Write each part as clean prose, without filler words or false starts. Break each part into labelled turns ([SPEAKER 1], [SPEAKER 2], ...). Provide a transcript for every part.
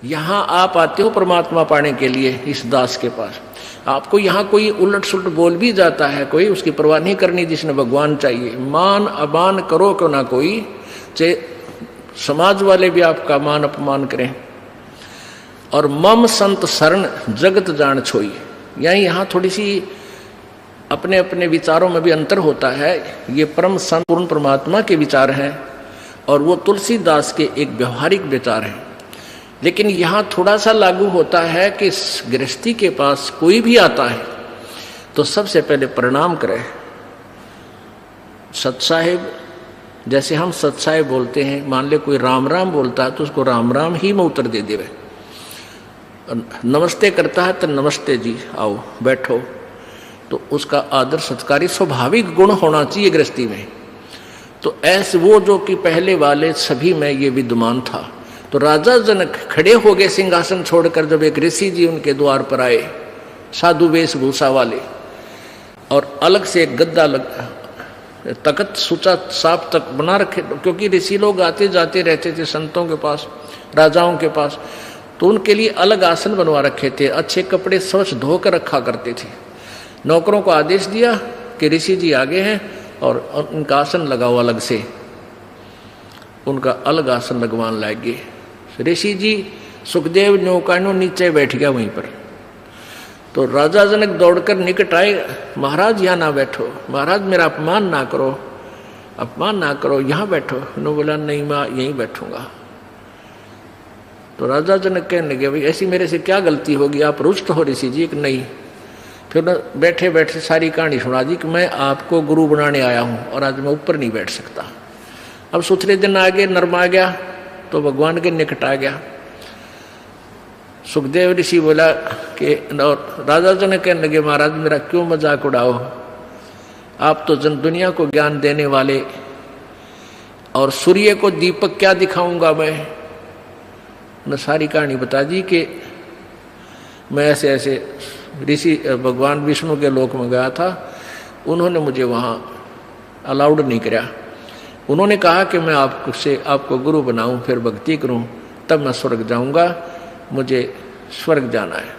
[SPEAKER 1] यहाँ आप आते हो परमात्मा पाने के लिए इस दास के पास, आपको यहाँ कोई उलट सुलट बोल भी जाता है, कोई उसकी परवाह नहीं करनी, जिसने भगवान चाहिए। मान अमान करो क्यों ना कोई, चाहे समाज वाले भी आपका मान अपमान करें। और मम संत शरण जगत जान छोई, यानी यहाँ थोड़ी सी अपने अपने विचारों में भी अंतर होता है। ये परम संत पूर्ण परमात्मा के विचार हैं और वो तुलसीदास के एक व्यवहारिक विचार हैं। लेकिन यहाँ थोड़ा सा लागू होता है कि गृहस्थी के पास कोई भी आता है तो सबसे पहले प्रणाम करे। सत साहेब, जैसे हम सत साहेब बोलते हैं, मान ले कोई राम राम बोलता है तो उसको राम राम ही में उत्तर दे देवे। नमस्ते करता है तो नमस्ते जी, आओ बैठो, तो उसका आदर सत्कारी स्वाभाविक गुण होना चाहिए गृहस्थी में। तो ऐसे वो जो कि पहले वाले सभी में ये विद्यमान था। तो राजा जनक खड़े हो गए सिंहासन छोड़कर, जब एक ऋषि जी उनके द्वार पर आए साधु वेशभूषा वाले, और अलग से एक गद्दा तख्त सूचा साफ तक बना रखे, क्योंकि ऋषि लोग आते जाते रहते थे संतों के पास, राजाओं के पास, तो उनके लिए अलग आसन बनवा रखे थे। अच्छे कपड़े स्वच्छ धोकर रखा करते थे। नौकरों को आदेश दिया कि ऋषि जी आगे हैं और उनका आसन लगाओ अलग से, उनका अलग आसन लगवान लागे। ऋषि जी सुखदेव नौकानो नीचे बैठ गया वहीं पर। तो राजा जनक दौड़कर निकट आए, महाराज यहाँ ना बैठो, महाराज मेरा अपमान ना करो, अपमान ना करो, यहाँ बैठो। उन्होंने बोला नहीं मैं यहीं बैठूंगा। तो राजा जनक कहने लगे भाई ऐसी मेरे से क्या गलती होगी, आप रुष्ट हो ऋषि जी? कि नहीं। फिर बैठे बैठे सारी कहानी सुना दी कि मैं आपको गुरु बनाने आया हूँ और आज मैं ऊपर नहीं बैठ सकता। अब सुथरे दिन आ गए, नरमा गया तो भगवान के निकट आ गया। सुखदेव ऋषि बोला कि, और राजा जनक कहने लगे महाराज मेरा क्यों मजाक उड़ाओ, आप तो जन दुनिया को ज्ञान देने वाले, और सूर्य को दीपक क्या दिखाऊंगा मैं। ने सारी कहानी बता दी कि मैं ऐसे ऐसे ऋषि भगवान विष्णु के लोक में गया था, उन्होंने मुझे वहाँ अलाउड नहीं किया। उन्होंने कहा कि मैं आपको गुरु बनाऊं, फिर भक्ति करूं, तब मैं स्वर्ग जाऊंगा, मुझे स्वर्ग जाना है।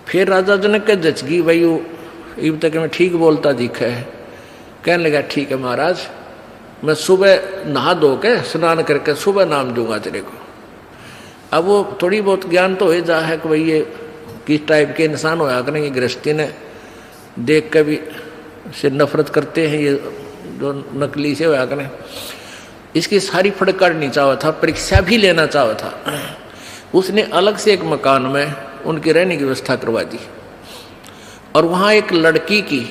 [SPEAKER 1] फिर राजा जनक के जचगी भाई इब तक मैं ठीक बोलता दिखा है। कहने लगा ठीक है महाराज, मैं सुबह नहा धो के स्नान करके सुबह नाम दूंगा तेरे को। अब वो थोड़ी बहुत ज्ञान तो हो जा है कि भाई ये किस टाइप के इंसान होया करेंगे, गृहस्थी ने देख के भी से नफरत करते हैं, ये जो नकली से होया करें। इसकी सारी फड़काड़नी चाहा था, परीक्षा भी लेना चाहा था। उसने अलग से एक मकान में उनकी रहने की व्यवस्था करवा दी और वहाँ एक लड़की की,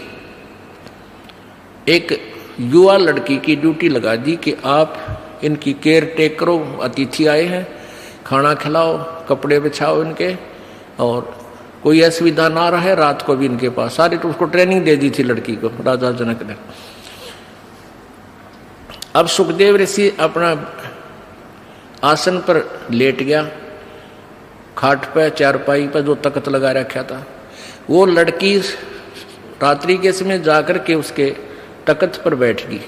[SPEAKER 1] एक युवा लड़की की ड्यूटी लगा दी कि आप इनकी केयर टेक करो, अतिथि आए हैं, खाना खिलाओ, कपड़े बिछाओ इनके, और कोई असुविधा ना रहे, रात को भी इनके पास। सारी तो उसको ट्रेनिंग दे दी थी लड़की को राजा जनक ने। अब सुखदेव ऋषि अपना आसन पर लेट गया, खाट पे चारपाई पर जो तख्त लगा रखा था। वो लड़की रात्रि के समय जाकर के उसके तख्त पर बैठ गई।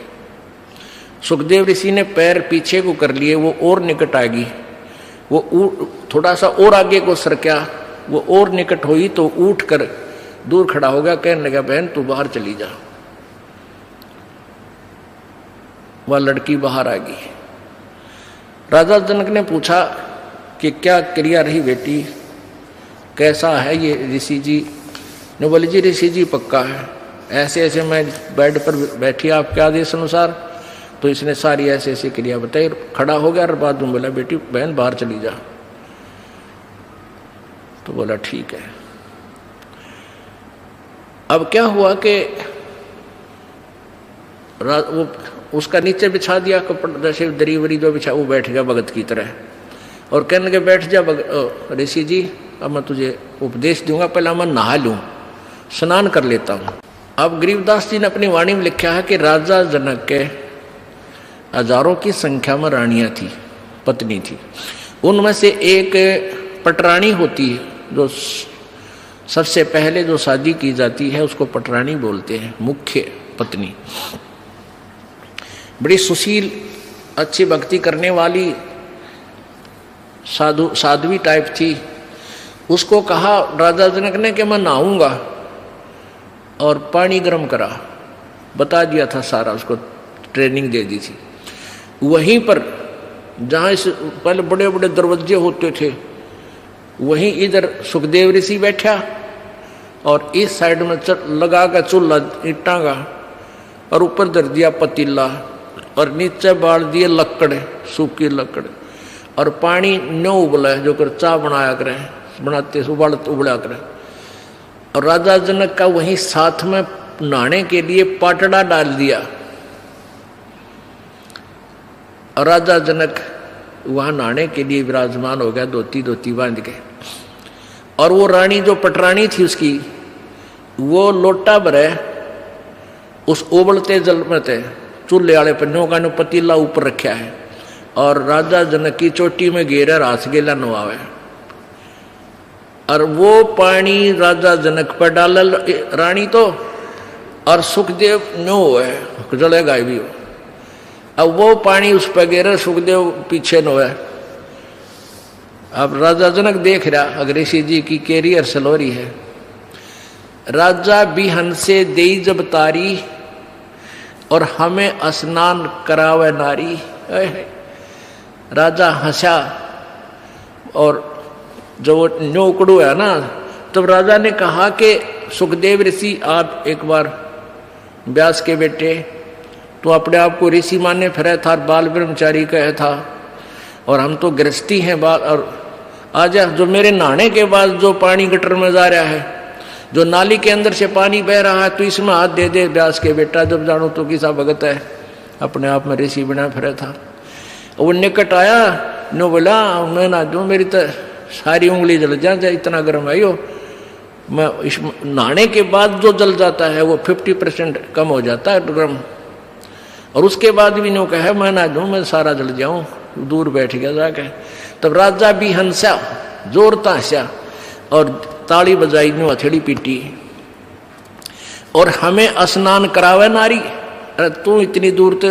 [SPEAKER 1] सुखदेव ऋषि ने पैर पीछे को कर लिए, वो और निकट आ गई। वो थोड़ा सा और आगे को सरका, वो और निकट हुई तो उठ कर दूर खड़ा हो गया। कहने लगा बहन तू बाहर चली जा। वह लड़की बाहर आ गई। राजा जनक ने पूछा कि क्या क्रिया रही बेटी, कैसा है ये ऋषि जी? ने बोले जी ऋषि जी पक्का है, ऐसे ऐसे मैं बेड पर बैठी आपके आदेश अनुसार। तो इसने सारी ऐसे ऐसी क्रिया बताई, खड़ा हो गया और बाद में बोला बेटी बहन बाहर चली जा। तो बोला ठीक है। अब क्या हुआ कि वो उसका नीचे बिछा दिया कपड़ा, जैसे दरी वरी जो बिछा, वो बैठ गया भगत की तरह और कहने लगे बैठ जा ऋषि जी, अब मैं तुझे उपदेश दूंगा, पहला मैं नहा लूं, स्नान कर लेता हूं। अब गरीबदास जी ने अपनी वाणी में लिखा है कि राजा जनक के हजारों की संख्या में रानियां थी, पत्नी थी। उनमें से एक पटरानी होती है, जो सबसे पहले जो शादी की जाती है उसको पटरानी बोलते हैं, मुख्य पत्नी। बड़ी सुशील, अच्छी भक्ति करने वाली, साध्वी टाइप थी। उसको कहा राजा जनक ने कि मैं नहाऊंगा, और पानी गर्म करा, बता दिया था सारा, उसको ट्रेनिंग दे दी थी। वहीं पर जहाँ इस पहले बड़े बड़े दरवाजे होते थे, वहीं इधर सुखदेव ऋषि बैठा और इस साइड में लगा कर चूल्हा ईंटा का, और ऊपर धर दिया पतीला और नीचे बाल दिए लकड़, सूखी लकड़, और पानी न उबला जो कर चाय बनाया करें, बनाते उबला करें। और राजा जनक का वहीं साथ में नहाने के लिए पाटड़ा डाल दिया, और राजा जनक वहां नहाने के लिए विराजमान हो गया, धोती बांध के। और वो रानी जो पटरानी थी उसकी, वो लोटा भरे उस उबलते जल में थे, चूल्हे वाले पन्नों का पतीला ऊपर रखा है, और राजा जनक की चोटी में घेरा रास गेला नवावे, और वो पानी राजा जनक पर डाल रानी तो, और सुखदेव नो है जलेगा भी हो। अब वो पानी उस पर गिरे, सुखदेव पीछे नो है। अब राजा जनक देख रहा अगर ऋषि जी की कैरियर सलोरी है। राजा बिहन से देई जब तारी, और हमें स्नान करावे नारी। राजा हंसा, और जो न्योकड़ू है ना, तब राजा ने कहा कि सुखदेव ऋषि आप एक बार व्यास के बेटे, तो अपने आप को ऋषि माने फिरे था, बाल ब्रह्मचारी कहे था, और हम तो गृहस्थी हैं बाल। और आज जो मेरे नहाने के बाद जो पानी गटर में जा रहा है, जो नाली के अंदर से पानी बह रहा है, तो इसमें हाथ दे दे व्यास के बेटा, जब जानो तो किसा भगत है, अपने आप में ऋषि बना फिरे था। वो निकट आया, नो बोला मैं ना दूं, मेरी तो सारी उंगली जल जाए, इतना गर्म है यो। मैं इस नहाने के बाद जो जल जाता है वो 50% कम हो जाता है गर्म, और उसके बाद भी नो कहे मैं ना दूं, मैं सारा जल जाऊं, दूर बैठ गया जाके। तब राजा भी हंसा, जोर हंसा, और ताली बजाई, नो हथेली पीटी, और हमें स्नान करावे नारी। अरे तू इतनी दूर तो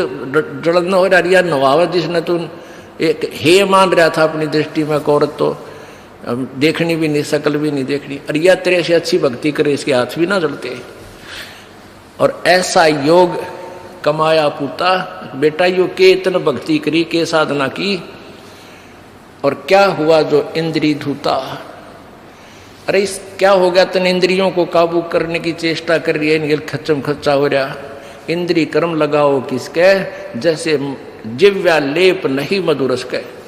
[SPEAKER 1] जलन हो रहा नवावे, जिसने तू एक हे मान रहा था अपनी दृष्टि में, औरत तो देखनी भी नहीं, शकल भी नहीं देखनी, अरे या तेरे से अच्छी भक्ति करे, इसके हाथ भी ना जलते। और ऐसा योग कमाया पूता, बेटा यो के इतने भक्ति करी, के साधना की, और क्या हुआ जो इंद्री धूता। अरे इस क्या हो गया, तन इंद्रियों को काबू करने की चेष्टा कर रही है, इनके खच्चम खच्चा हो रहा। इंद्री कर्म लगाओ किसके, जैसे जिव्या लेप नहीं मधुरस के।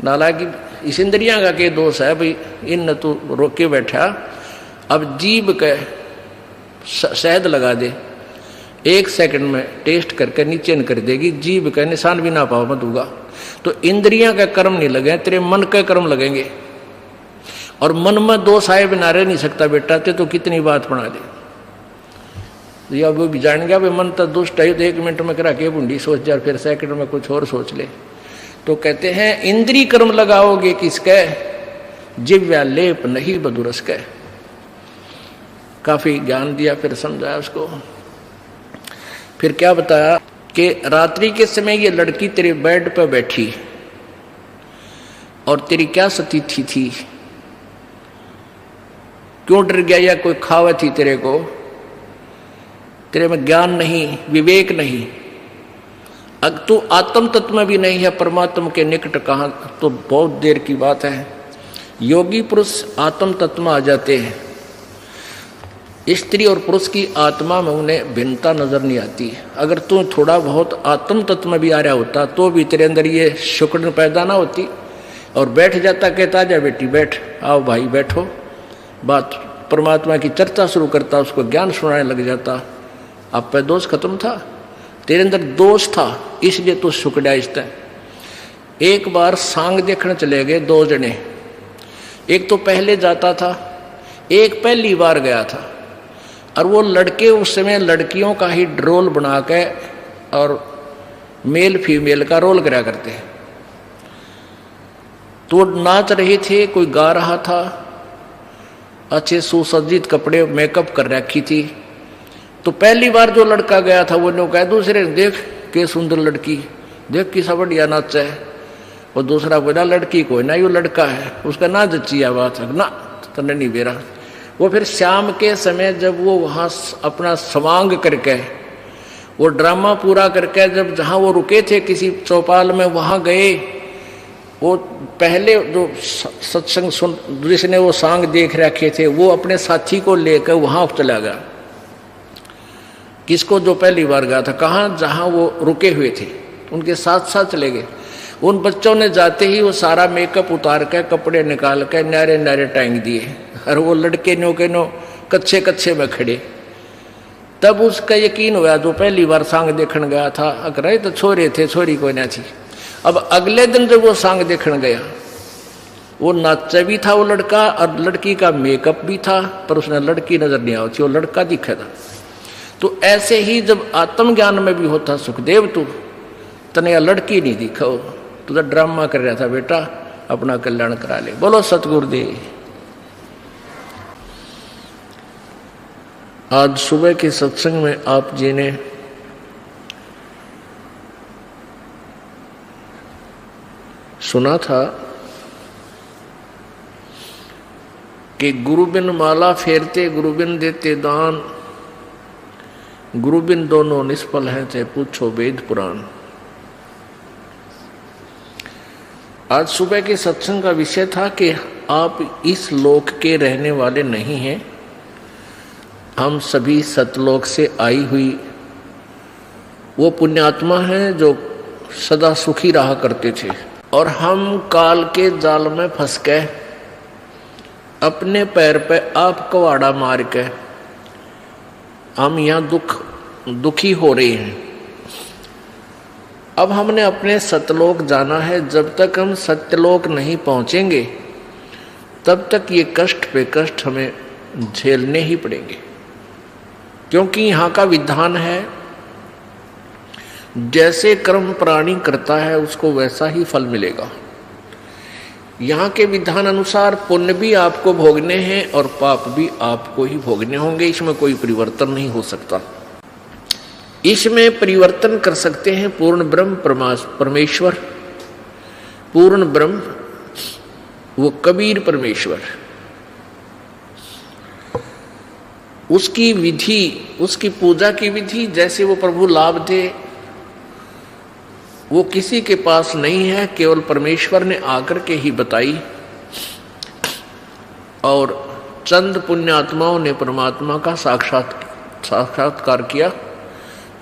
[SPEAKER 1] हालांकि इस इंद्रिया का के दोष है भाई, इन तू रोके बैठा, अब जीभ के शहद लगा दे, 1 सेकंड में टेस्ट करके नीचे न कर देगी, जीभ का निशान भी ना पाओ मत होगा। तो इंद्रियां का कर्म नहीं लगे, तेरे मन के कर्म लगेंगे, और मन में दोष आए बिना रह नहीं सकता बेटा, ते तो कितनी बात बना दे। या वो भी जान गया भाई मन तो दुष्ट है, तो 1 मिनट में करा के बूंदी सोच जा, फिर सेकंड में कुछ और सोच ले। तो कहते हैं इंद्री कर्म लगाओगे किसके, जिव्या लेप नहीं बदुरस के। काफी ज्ञान दिया, फिर समझाया उसको। फिर क्या बताया कि रात्रि के समय ये लड़की तेरे बेड पर बैठी, और तेरी क्या स्थिति थी, क्यों डर गया, या कोई खावा थी तेरे को, तेरे में ज्ञान नहीं, विवेक नहीं, अगर तू आत्म तत्व में भी नहीं है, परमात्मा के निकट कहाँ, तो बहुत देर की बात है। योगी पुरुष आत्म तत्व में आ जाते हैं, स्त्री और पुरुष की आत्मा में उन्हें भिन्नता नजर नहीं आती। अगर तू थोड़ा बहुत आत्म तत्व में भी आ रहा होता, तो भी तेरे अंदर ये शुक्र पैदा ना होती, और बैठ जाता, कहता जा बेटी बैठ, आओ भाई बैठो, बात परमात्मा की चर्चा शुरू करता, उसको ज्ञान सुनाने लग जाता, आप पे दोष खत्म था। तेरे अंदर दोष था, इसलिए तू सुकड़ा इसता। एक बार सांग देखने चले गए 2 जने, एक तो पहले जाता था, एक पहली बार गया था, और वो लड़के उस समय लड़कियों का ही रोल बना के और मेल फीमेल का रोल करा करते हैं। तो नाच रहे थे, कोई गा रहा था, अच्छे सुसज्जित कपड़े मेकअप कर रखी थी। तो पहली बार जो लड़का गया था वो ने कहा दूसरे, देख के सुंदर लड़की, देख किसा बढ़िया नाच है, और दूसरा बोला लड़की को ना, यो लड़का है, उसका ना जच्ची बात है ना, तो नहीं बेरा। वो फिर शाम के समय जब वो वहाँ अपना स्वांग करके, वो ड्रामा पूरा करके, जब जहाँ वो रुके थे किसी चौपाल में वहाँ गए, वो पहले जो सत्संग सुन जिसने वो सांग देख रखे थे, वो अपने साथी को लेकर वहाँ चला गया। किसको? जो पहली बार गया था। कहाँ? जहाँ वो रुके हुए थे, उनके साथ साथ चले गए। उन बच्चों ने जाते ही वो सारा मेकअप उतार के, कपड़े निकाल के नारे नारे टांग दिए, और वो लड़के नो के नो कच्चे कच्चे में खड़े। तब उसका यकीन हुआ, जो पहली बार सांग देखने गया था, अगर तो छोरे थे, छोरी कोई ना थी। अब अगले दिन जब वो सांग देखने गया, वो नाचा भी था वो लड़का, और लड़की का मेकअप भी था, पर उसने लड़की नजर नहीं आई थी, वो लड़का दिखा था। तो ऐसे ही जब आत्मज्ञान में भी होता, सुखदेव तू तने लड़की नहीं दिखा, तू तो ड्रामा कर रहा था बेटा, अपना कल्याण करा ले। बोलो सतगुरुदेव। आज सुबह के सत्संग में आप जी ने सुना था कि गुरु बिन माला फेरते, गुरु बिन देते दान, गुरु बिन दोनों निष्फल हैं, चाहे पूछो वेद पुराण। आज सुबह के सत्संग का विषय था कि आप इस लोक के रहने वाले नहीं हैं, हम सभी सतलोक से आई हुई वो पुण्यात्मा हैं जो सदा सुखी रहा करते थे, और हम काल के जाल में फंस के अपने पैर पे आप कवाड़ा मार के हम यहाँ दुखी हो रहे हैं। अब हमने अपने सतलोक जाना है। जब तक हम सत्यलोक नहीं पहुंचेंगे, तब तक ये कष्ट पे कष्ट हमें झेलने ही पड़ेंगे, क्योंकि यहाँ का विधान है, जैसे कर्म प्राणी करता है उसको वैसा ही फल मिलेगा। यहाँ के विधान अनुसार पुण्य भी आपको भोगने हैं और पाप भी आपको ही भोगने होंगे। इसमें कोई परिवर्तन नहीं हो सकता। इसमें परिवर्तन कर सकते हैं पूर्ण ब्रह्म परमेश्वर, पूर्ण ब्रह्म वो कबीर परमेश्वर। उसकी विधि, उसकी पूजा की विधि, जैसे वो प्रभु लाभ दे, वो किसी के पास नहीं है, केवल परमेश्वर ने आकर के ही बताई। और चंद पुण्यात्माओं ने परमात्मा का साक्षात्कार किया,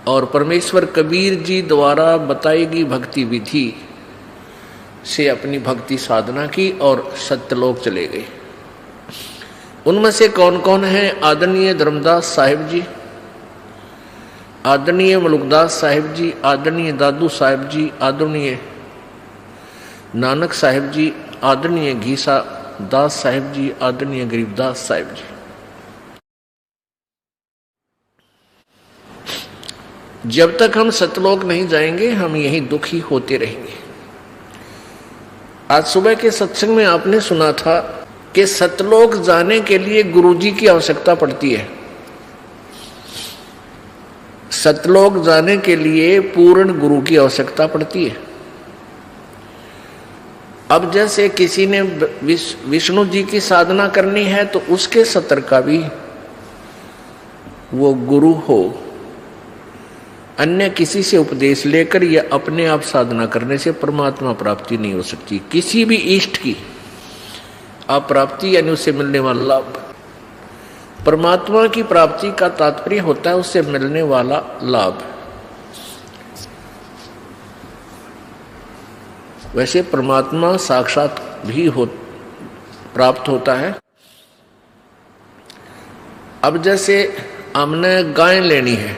[SPEAKER 1] और परमेश्वर कबीर जी द्वारा बताई गई भक्ति विधि से अपनी भक्ति साधना की और सत्यलोक चले गए। उनमें से कौन कौन है? आदरणीय धर्मदास साहिब जी, आदरणीय मलुकदास साहिब जी, आदरणीय दादू साहिब जी, आदरणीय नानक साहिब जी, आदरणीय घीसा दास साहिब जी, आदरणीय गरीबदास साहिब जी। जब तक हम सतलोक नहीं जाएंगे, हम यही दुखी होते रहेंगे। आज सुबह के सत्संग में आपने सुना था कि सतलोक जाने के लिए गुरुजी की आवश्यकता पड़ती है। सतलोक जाने के लिए पूर्ण गुरु की आवश्यकता पड़ती है। अब जैसे किसी ने विष्णु जी की साधना करनी है, तो उसके सत्र का भी वो गुरु हो। अन्य किसी से उपदेश लेकर या अपने आप साधना करने से परमात्मा प्राप्ति नहीं हो सकती। किसी भी इष्ट की अप्राप्ति यानी उससे मिलने वाला लाभ। परमात्मा की प्राप्ति का तात्पर्य होता है उससे मिलने वाला लाभ। वैसे परमात्मा साक्षात भी प्राप्त होता है। अब जैसे हमने गाय लेनी है,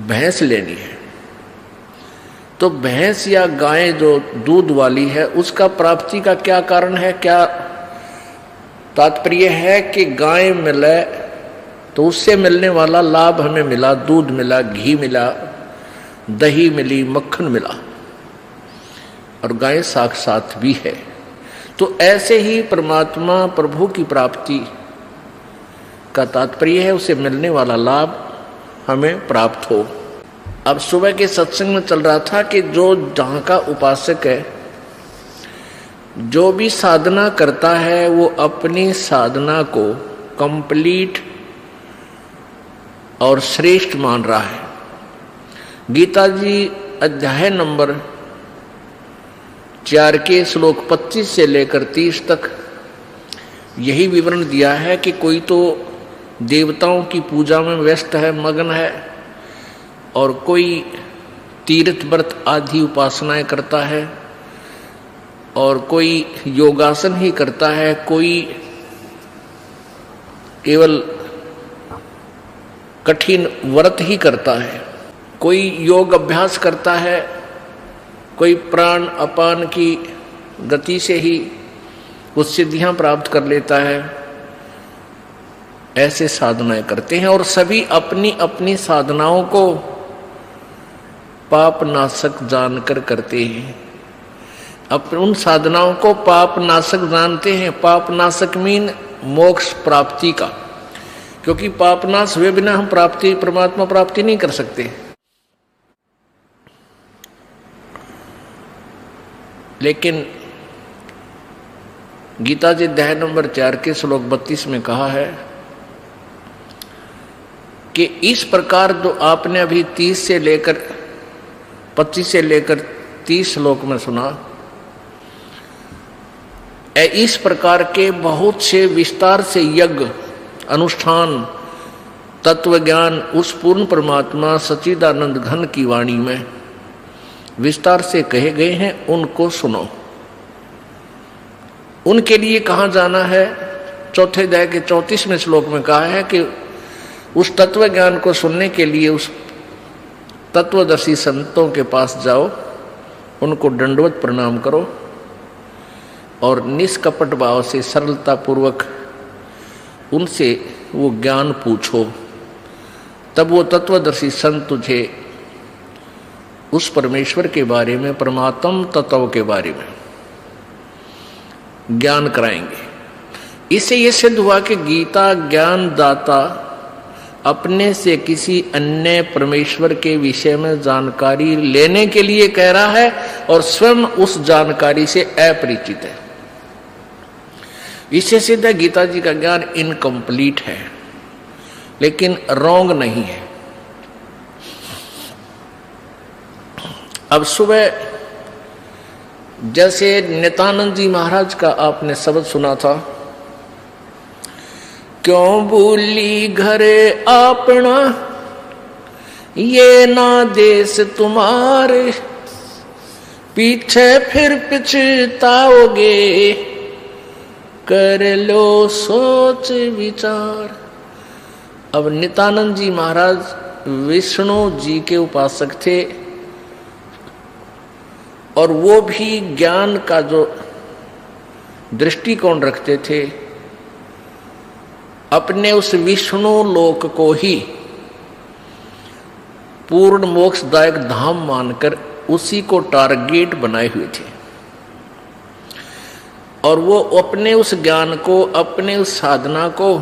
[SPEAKER 1] भैंस लेनी है, तो भैंस या गाय जो दूध वाली है, उसका प्राप्ति का क्या कारण है, क्या तात्पर्य है कि गाय मिले तो उससे मिलने वाला लाभ हमें मिला, दूध मिला, घी मिला, दही मिली, मक्खन मिला, और गाय साक्षात भी है। तो ऐसे ही परमात्मा प्रभु की प्राप्ति का तात्पर्य है उसे मिलने वाला लाभ हमें प्राप्त हो। अब सुबह के सत्संग में चल रहा था कि जो जहाँ का उपासक है, जो भी साधना करता है वो अपनी साधना को कंप्लीट और श्रेष्ठ मान रहा है। गीता जी अध्याय नंबर 4 के श्लोक 25 से लेकर 30 तक यही विवरण दिया है कि कोई तो देवताओं की पूजा में व्यस्त है, मगन है, और कोई तीर्थ व्रत आदि उपासनाएं करता है, और कोई योगासन ही करता है, कोई केवल कठिन व्रत ही करता है, कोई योग अभ्यास करता है, कोई प्राण अपान की गति से ही कुछ सिद्धियां प्राप्त कर लेता है। ऐसे साधनाएं करते हैं और सभी अपनी अपनी साधनाओं को पाप नाशक जानकर करते हैं। अब उन साधनाओं को पाप नाशक जानते हैं। पाप नाशक मीन मोक्ष प्राप्ति का, क्योंकि पाप नाश हुए बिना हम परमात्मा प्राप्ति नहीं कर सकते। लेकिन गीता जी अध्याय नंबर 4 के श्लोक 32 में कहा है कि इस प्रकार जो आपने अभी 25 से लेकर 30 श्लोक में सुना, इस प्रकार के बहुत से विस्तार से यज्ञ अनुष्ठान तत्व ज्ञान उस पूर्ण परमात्मा सच्चिदानंद घन की वाणी में विस्तार से कहे गए हैं, उनको सुनो। उनके लिए कहाँ जाना है? चौथे अध्याय के 34वें श्लोक में कहा है कि उस तत्व ज्ञान को सुनने के लिए उस तत्वदर्शी संतों के पास जाओ, उनको दंडवत प्रणाम करो और निष्कपट भाव से सरलता पूर्वक उनसे वो ज्ञान पूछो। तब वो तत्वदर्शी संत तुझे उस परमेश्वर के बारे में, परमात्म तत्व के बारे में ज्ञान कराएंगे। इससे ये सिद्ध हुआ कि गीता ज्ञान दाता अपने से किसी अन्य परमेश्वर के विषय में जानकारी लेने के लिए कह रहा है और स्वयं उस जानकारी से अपरिचित है। इससे सिद्ध है गीता जी का ज्ञान इनकम्प्लीट है, लेकिन रॉन्ग नहीं है। अब सुबह जैसे नित्यानंद जी महाराज का आपने शब्द सुना था, क्यों भूली घरे अपना ये ना देश तुम्हारे, पीछे फिर पछताओगे कर लो सोच विचार। अब नित्यानंद जी महाराज विष्णु जी के उपासक थे और वो भी ज्ञान का जो दृष्टिकोण रखते थे, अपने उस विष्णु लोक को ही पूर्ण मोक्षदायक धाम मानकर उसी को टारगेट बनाए हुए थे। और वो अपने उस ज्ञान को, अपने उस साधना को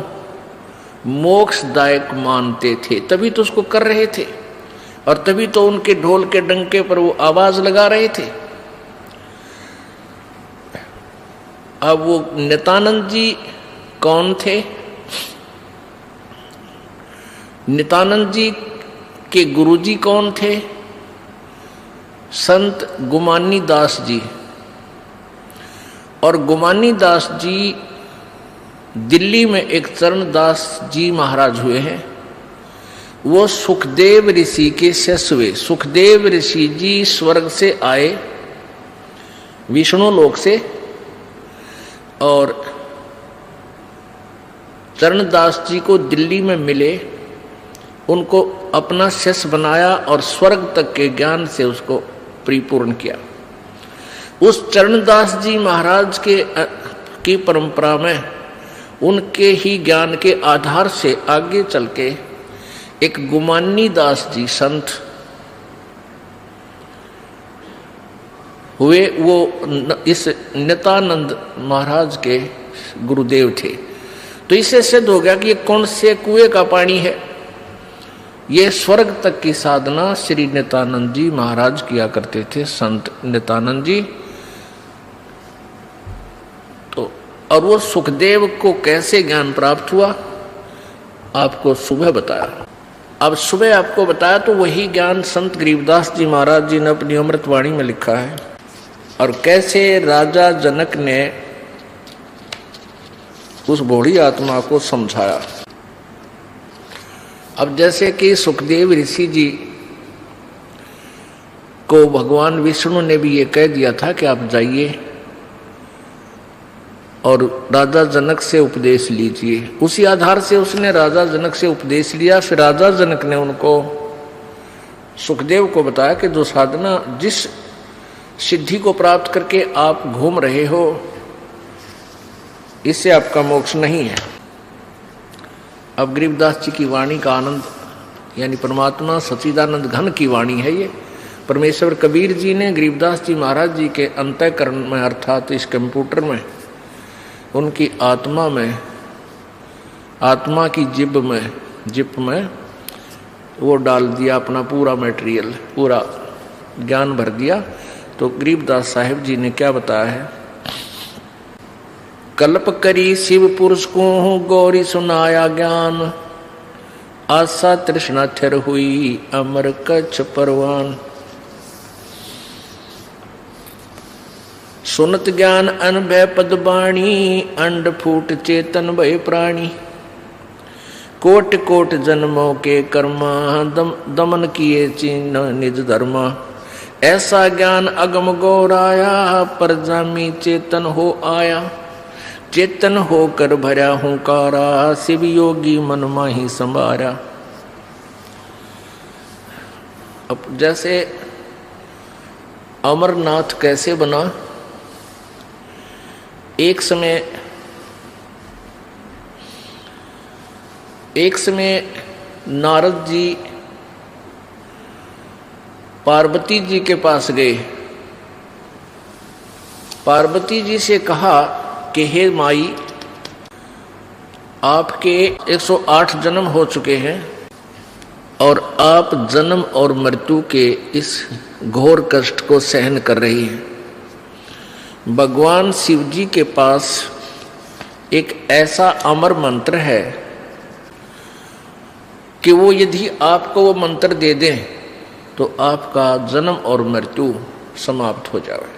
[SPEAKER 1] मोक्षदायक मानते थे, तभी तो उसको कर रहे थे और तभी तो उनके ढोल के डंके पर वो आवाज लगा रहे थे। अब वो नित्यानंद जी कौन थे? नित्यानंद जी के गुरुजी कौन थे? संत गुमानी दास जी। और गुमानी दास जी दिल्ली में एक चरणदास जी महाराज हुए हैं। वो सुखदेव ऋषि के शिष्य हुए। सुखदेव ऋषि जी स्वर्ग से आए, विष्णु लोक से, और चरणदास जी को दिल्ली में मिले, उनको अपना शिष्य बनाया और स्वर्ग तक के ज्ञान से उसको परिपूर्ण किया। उस चरणदास जी महाराज की परंपरा में उनके ही ज्ञान के आधार से आगे चल के एक गुमानी दास जी संत हुए। वो इस नित्यानंद महाराज के गुरुदेव थे। तो इससे सिद्ध हो गया कि ये कौन से कुएं का पानी है? ये स्वर्ग तक की साधना श्री नित्यानंद जी महाराज किया करते थे, संत नित्यानंद जी। तो और वो सुखदेव को कैसे ज्ञान प्राप्त हुआ आपको सुबह बताया। अब सुबह आपको बताया तो वही ज्ञान संत गरीबदास जी महाराज जी ने अपनी अमृतवाणी में लिखा है। और कैसे राजा जनक ने उस बूढ़ी आत्मा को समझाया। अब जैसे कि सुखदेव ऋषि जी को भगवान विष्णु ने भी ये कह दिया था कि आप जाइए और राजा जनक से उपदेश लीजिए, उसी आधार से उसने राजा जनक से उपदेश लिया। फिर राजा जनक ने उनको सुखदेव को बताया कि जो साधना, जिस सिद्धि को प्राप्त करके आप घूम रहे हो, इससे आपका मोक्ष नहीं है। अब गरीबदास जी की वाणी का आनंद, यानी परमात्मा सच्चिदानंद घन की वाणी है ये। परमेश्वर कबीर जी ने गरीबदास जी महाराज जी के अंतःकरण में, अर्थात इस कंप्यूटर में, उनकी आत्मा में, आत्मा की जिप में वो डाल दिया अपना पूरा मटेरियल, पूरा ज्ञान भर दिया। तो गरीबदास साहिब जी ने क्या बताया है, कल्प करी शिव पुरुष को गौरी सुनाया ज्ञान, आशा तृष्णा थिर हुई अमर कच्छ परवान। सुनत ज्ञान अनभय पद बाणी, अंड फूट चेतन भय प्राणी। कोट कोट जन्मों के कर्मा, दमन किए चिन्ह निज धर्मा। ऐसा ज्ञान अगम गौराया, पर जामी चेतन हो आया। चेतन होकर भरा हुंकारा, शिव योगी मन माही संभारा। अब जैसे अमरनाथ कैसे बना, एक समय नारद जी पार्वती जी के पास गए। पार्वती जी से कहा कि हे माई, आपके 108 जन्म हो चुके हैं और आप जन्म और मृत्यु के इस घोर कष्ट को सहन कर रही हैं। भगवान शिव जी के पास एक ऐसा अमर मंत्र है कि वो यदि आपको वो मंत्र दे दें तो आपका जन्म और मृत्यु समाप्त हो जाए।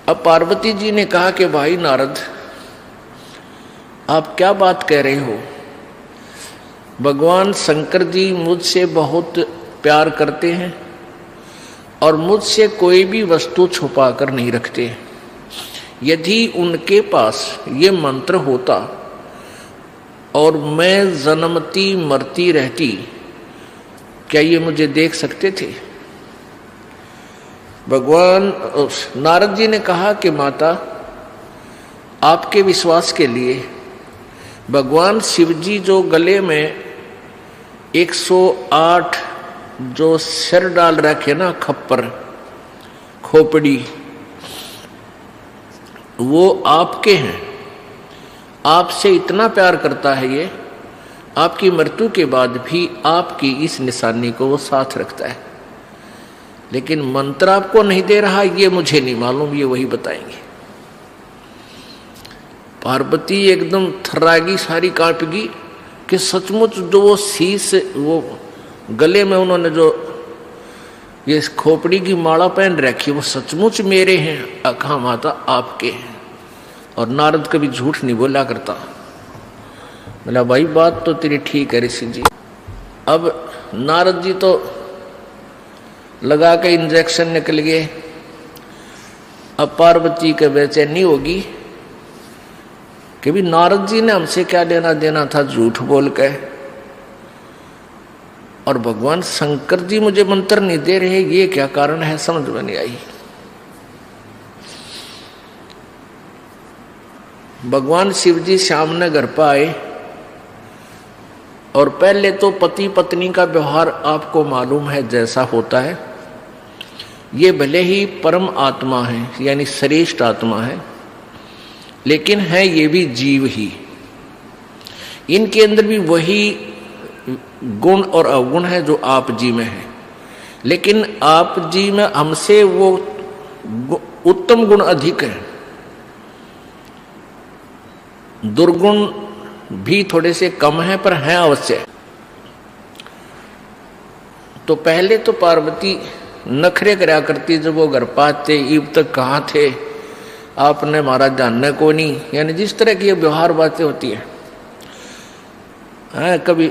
[SPEAKER 1] अब पार्वती जी ने कहा कि भाई नारद, आप क्या बात कह रहे हो? भगवान शंकर जी मुझसे बहुत प्यार करते हैं और मुझसे कोई भी वस्तु छुपा कर नहीं रखते। यदि उनके पास ये मंत्र होता और मैं जन्मती मरती रहती, क्या ये मुझे देख सकते थे? भगवान नारद जी ने कहा कि माता, आपके विश्वास के लिए भगवान शिव जी जो गले में 108 जो सिर डाल रखे ना, खप्पर खोपड़ी, वो आपके हैं। आपसे इतना प्यार करता है ये, आपकी मृत्यु के बाद भी आपकी इस निशानी को वो साथ रखता है। लेकिन मंत्र आपको नहीं दे रहा, ये मुझे नहीं मालूम, ये वही बताएंगे। पार्वती एकदम थर्रागी, सारी कांपगी कि सचमुच जो वो शीश, वो गले में उन्होंने जो ये खोपड़ी की माला पहन रखी, वो सचमुच मेरे हैं। अखा माता, आपके हैं। और नारद कभी झूठ नहीं बोला करता। बोला भाई बात तो तेरी ठीक है ऋषि जी। अब नारद जी तो लगा के इंजेक्शन निकल गए। अब पार्वती के बेचैनी होगी कि भी नारद जी ने हमसे क्या लेना देना था झूठ बोल के, और भगवान शंकर जी मुझे मंत्र नहीं दे रहे, ये क्या कारण है, समझ में नहीं आई। भगवान शिव जी सामने घर पर आए और पहले तो पति पत्नी का व्यवहार आपको मालूम है जैसा होता है। ये भले ही परम आत्मा है, यानी श्रेष्ठ आत्मा है, लेकिन है ये भी जीव ही। इनके अंदर भी वही गुण और अवगुण है जो आप जी में है, लेकिन आप जी में हमसे वो उत्तम गुण अधिक है, दुर्गुण भी थोड़े से कम है पर हैं अवश्य। तो पहले तो पार्वती नखरे करया करती, जब वो घर पाते इब तक कहाँ थे आपने हमारा जानने को नहीं, यानी जिस तरह की ये व्यवहार बातें होती है, कभी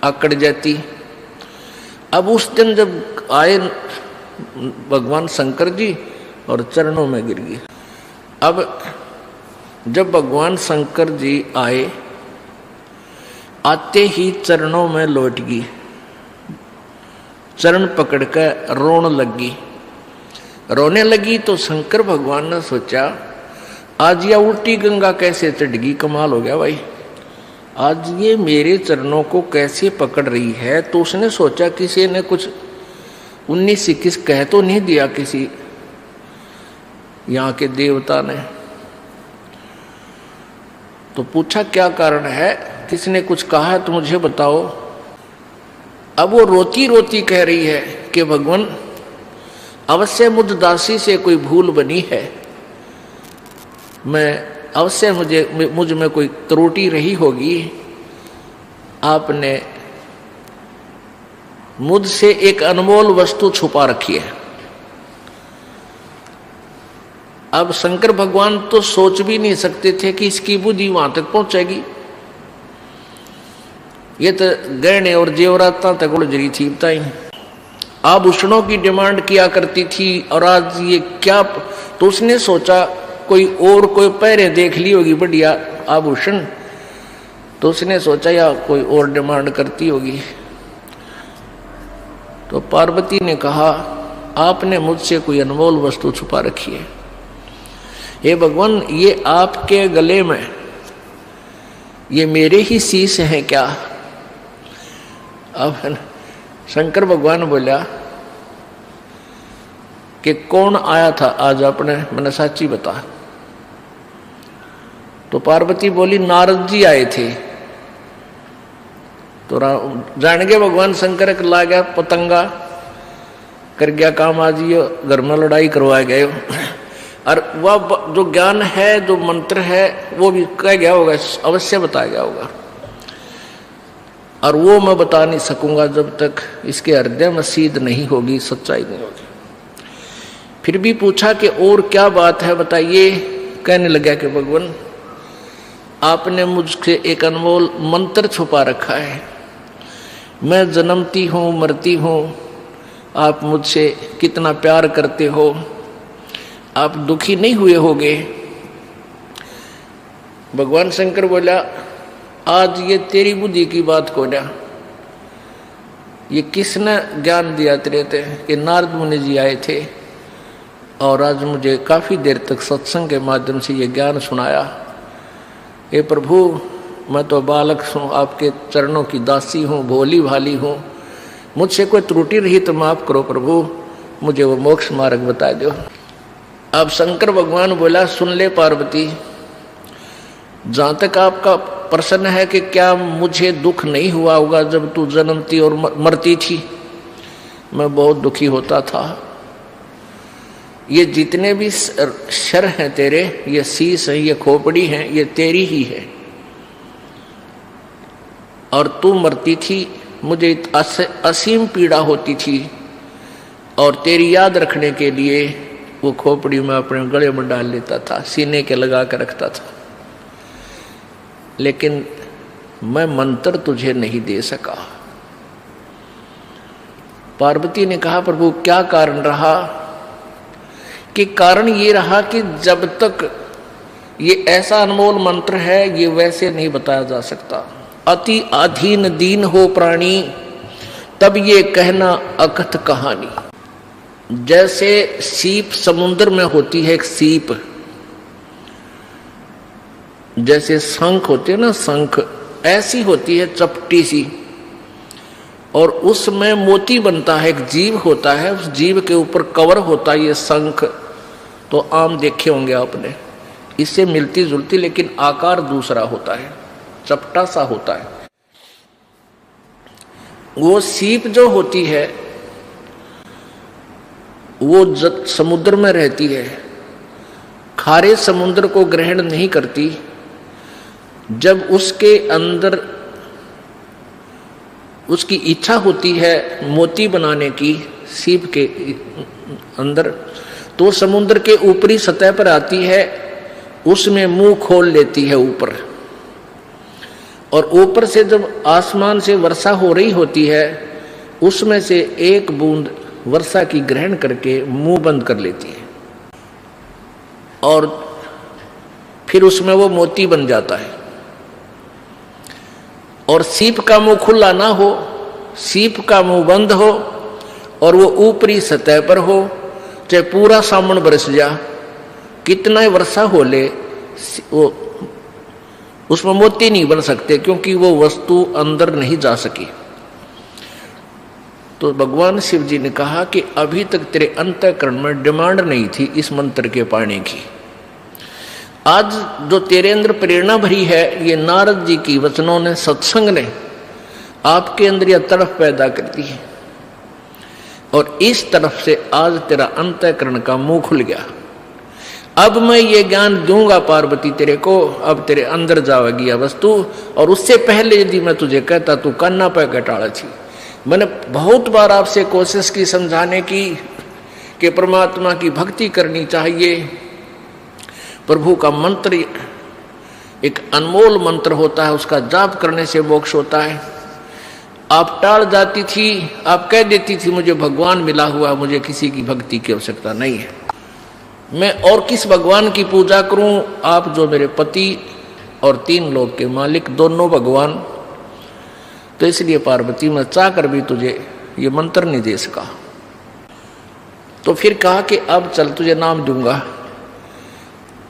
[SPEAKER 1] आकड़ जाती। अब उस दिन जब आए भगवान शंकर जी और चरणों में गिर गई। अब जब भगवान शंकर जी आए, आते ही चरणों में लौट गई, चरण पकड़ कर रोने लगी। रोने लगी तो शंकर भगवान ने सोचा आज यह उल्टी गंगा कैसे चढ़गी, कमाल हो गया भाई, आज ये मेरे चरणों को कैसे पकड़ रही है। तो उसने सोचा किसी ने कुछ 19-21 कह तो नहीं दिया किसी यहाँ के देवता ने। तो पूछा क्या कारण है, किसने कुछ कहा है तो मुझे बताओ। अब वो रोती रोती कह रही है कि भगवान अवश्य मुझ दासी से कोई भूल बनी है, मैं अवश्य मुझ में कोई त्रुटि रही होगी, आपने मुझसे एक अनमोल वस्तु छुपा रखी है। अब शंकर भगवान तो सोच भी नहीं सकते थे कि इसकी बुद्धि वहां तक पहुंचेगी। ये तो गहने और जेवरात तक उलझी थी, बताई आभूषणों की डिमांड किया करती थी, और आज ये क्या। तो उसने सोचा कोई पहरे देख ली होगी बढ़िया आभूषण, तो उसने सोचा या कोई और डिमांड करती होगी। तो पार्वती ने कहा आपने मुझसे कोई अनमोल वस्तु छुपा रखी है, हे भगवान ये आपके गले में ये मेरे ही शीश हैं क्या। अब शंकर भगवान बोला कि कौन आया था आज अपने, मैंने साची बता। तो पार्वती बोली नारद जी आए थे। तो जान गए भगवान शंकर के ला गया पतंगा कर गया काम, आज ये घर में लड़ाई करवाए गए। और वह जो ज्ञान है जो मंत्र है वो भी कह गया होगा, अवश्य बताया गया होगा, और वो मैं बता नहीं सकूंगा जब तक इसके हृदय में सीध नहीं होगी, सच्चाई नहीं होगी। फिर भी पूछा कि और क्या बात है बताइए। कहने लगा कि भगवान आपने मुझसे एक अनमोल मंत्र छुपा रखा है, मैं जन्मती हूँ मरती हूँ, आप मुझसे कितना प्यार करते हो, आप दुखी नहीं हुए होगे। भगवान शंकर बोला आज ये तेरी बुद्धि की बात को ना, ये किसने ज्ञान दिया तेरे ते कि नारद मुनि जी आए थे और आज मुझे काफ़ी देर तक सत्संग के माध्यम से ये ज्ञान सुनाया। हे प्रभु मैं तो बालक हूँ, आपके चरणों की दासी हूँ, भोली भाली हूँ, मुझसे कोई त्रुटि रही तो माफ़ करो प्रभु, मुझे वो मोक्ष मार्ग बता दो। अब शंकर भगवान बोला सुन ले पार्वती, जहाँ तक आपका प्रश्न है कि क्या मुझे दुख नहीं हुआ होगा जब तू जन्मती और मरती थी, मैं बहुत दुखी होता था। ये जितने भी शर हैं तेरे, ये शीश है, ये खोपड़ी है, ये तेरी ही है, और तू मरती थी मुझे असीम पीड़ा होती थी, और तेरी याद रखने के लिए वो खोपड़ी में अपने गले में डाल लेता था, सीने के लगा कर रखता था, लेकिन मैं मंत्र तुझे नहीं दे सका। पार्वती ने कहा प्रभु क्या कारण रहा। कि कारण ये रहा कि जब तक ये ऐसा अनमोल मंत्र है ये वैसे नहीं बताया जा सकता। अति अधीन दीन हो प्राणी तब ये कहना अकथ कहानी। जैसे सीप समुद्र में होती है, एक सीप, जैसे शंख होते हैं ना, शंख ऐसी होती है चपटी सी, और उसमें मोती बनता है, एक जीव होता है, उस जीव के ऊपर कवर होता है ये शंख। तो आम देखे होंगे आपने, इससे मिलती जुलती लेकिन आकार दूसरा होता है, चपटा सा होता है। वो सीप जो होती है वो समुद्र में रहती है, खारे समुद्र को ग्रहण नहीं करती। जब उसके अंदर उसकी इच्छा होती है मोती बनाने की सीप के अंदर, तो समुद्र के ऊपरी सतह पर आती है, उसमें मुंह खोल लेती है ऊपर, और ऊपर से जब आसमान से वर्षा हो रही होती है उसमें से एक बूंद वर्षा की ग्रहण करके मुंह बंद कर लेती है, और फिर उसमें वो मोती बन जाता है। और सीप का मुंह खुला ना हो, सीप का मुंह बंद हो, और वो ऊपरी सतह पर हो, चाहे पूरा सावन बरस जा, कितना ही वर्षा हो ले, वो उसमें मोती नहीं बन सकते, क्योंकि वो वस्तु अंदर नहीं जा सकी। तो भगवान शिव जी ने कहा कि अभी तक तेरे अंतःकरण में डिमांड नहीं थी इस मंत्र के पाने की। आज जो तेरे अंदर प्रेरणा भरी है, ये नारद जी की वचनों ने, सत्संग ने आपके अंदर यह तड़फ पैदा कर दी है, और इस तरफ से आज तेरा अंतःकरण का मुंह खुल गया। अब मैं ये ज्ञान दूंगा पार्वती तेरे को, अब तेरे अंदर जाएगी यह वस्तु। और उससे पहले यदि मैं तुझे कहता तू कान्ना पे कटाड़ा थी। मैंने बहुत बार आपसे कोशिश की समझाने की कि परमात्मा की भक्ति करनी चाहिए, प्रभु का मंत्र एक अनमोल मंत्र होता है, उसका जाप करने से मोक्ष होता है। आप टाल जाती थी, आप कह देती थी मुझे भगवान मिला हुआ, मुझे किसी की भक्ति की आवश्यकता नहीं है, मैं और किस भगवान की पूजा करूं। आप जो मेरे पति और 3 लोक के मालिक, दोनों भगवान, तो इसलिए पार्वती मैं चाह कर भी तुझे ये मंत्र नहीं दे सका। तो फिर कहा कि अब चल तुझे नाम दूंगा,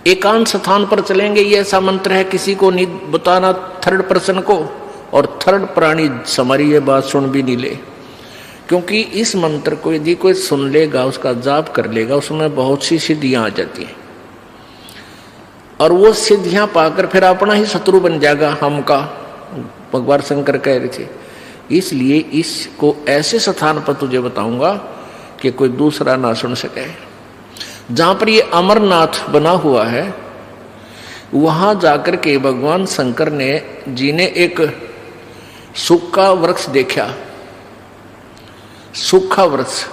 [SPEAKER 1] एकांत स्थान पर चलेंगे, ये ऐसा मंत्र है किसी को नहीं बताना, थर्ड पर्सन को, और थर्ड प्राणी हमारी ये बात सुन भी नहीं ले, क्योंकि इस मंत्र को यदि कोई सुन लेगा, उसका जाप कर लेगा, उसमें बहुत सी सिद्धियां आ जाती हैं, और वो सिद्धियां पाकर फिर अपना ही शत्रु बन जाएगा हमका, भगवान शंकर कह रहे थे। इसलिए इसको ऐसे स्थान पर तुझे बताऊंगा कि कोई दूसरा ना सुन सके। जहां पर ये अमरनाथ बना हुआ है, वहां जाकर के भगवान शंकर जी ने एक सूखा वृक्ष देखा, सूखा वृक्ष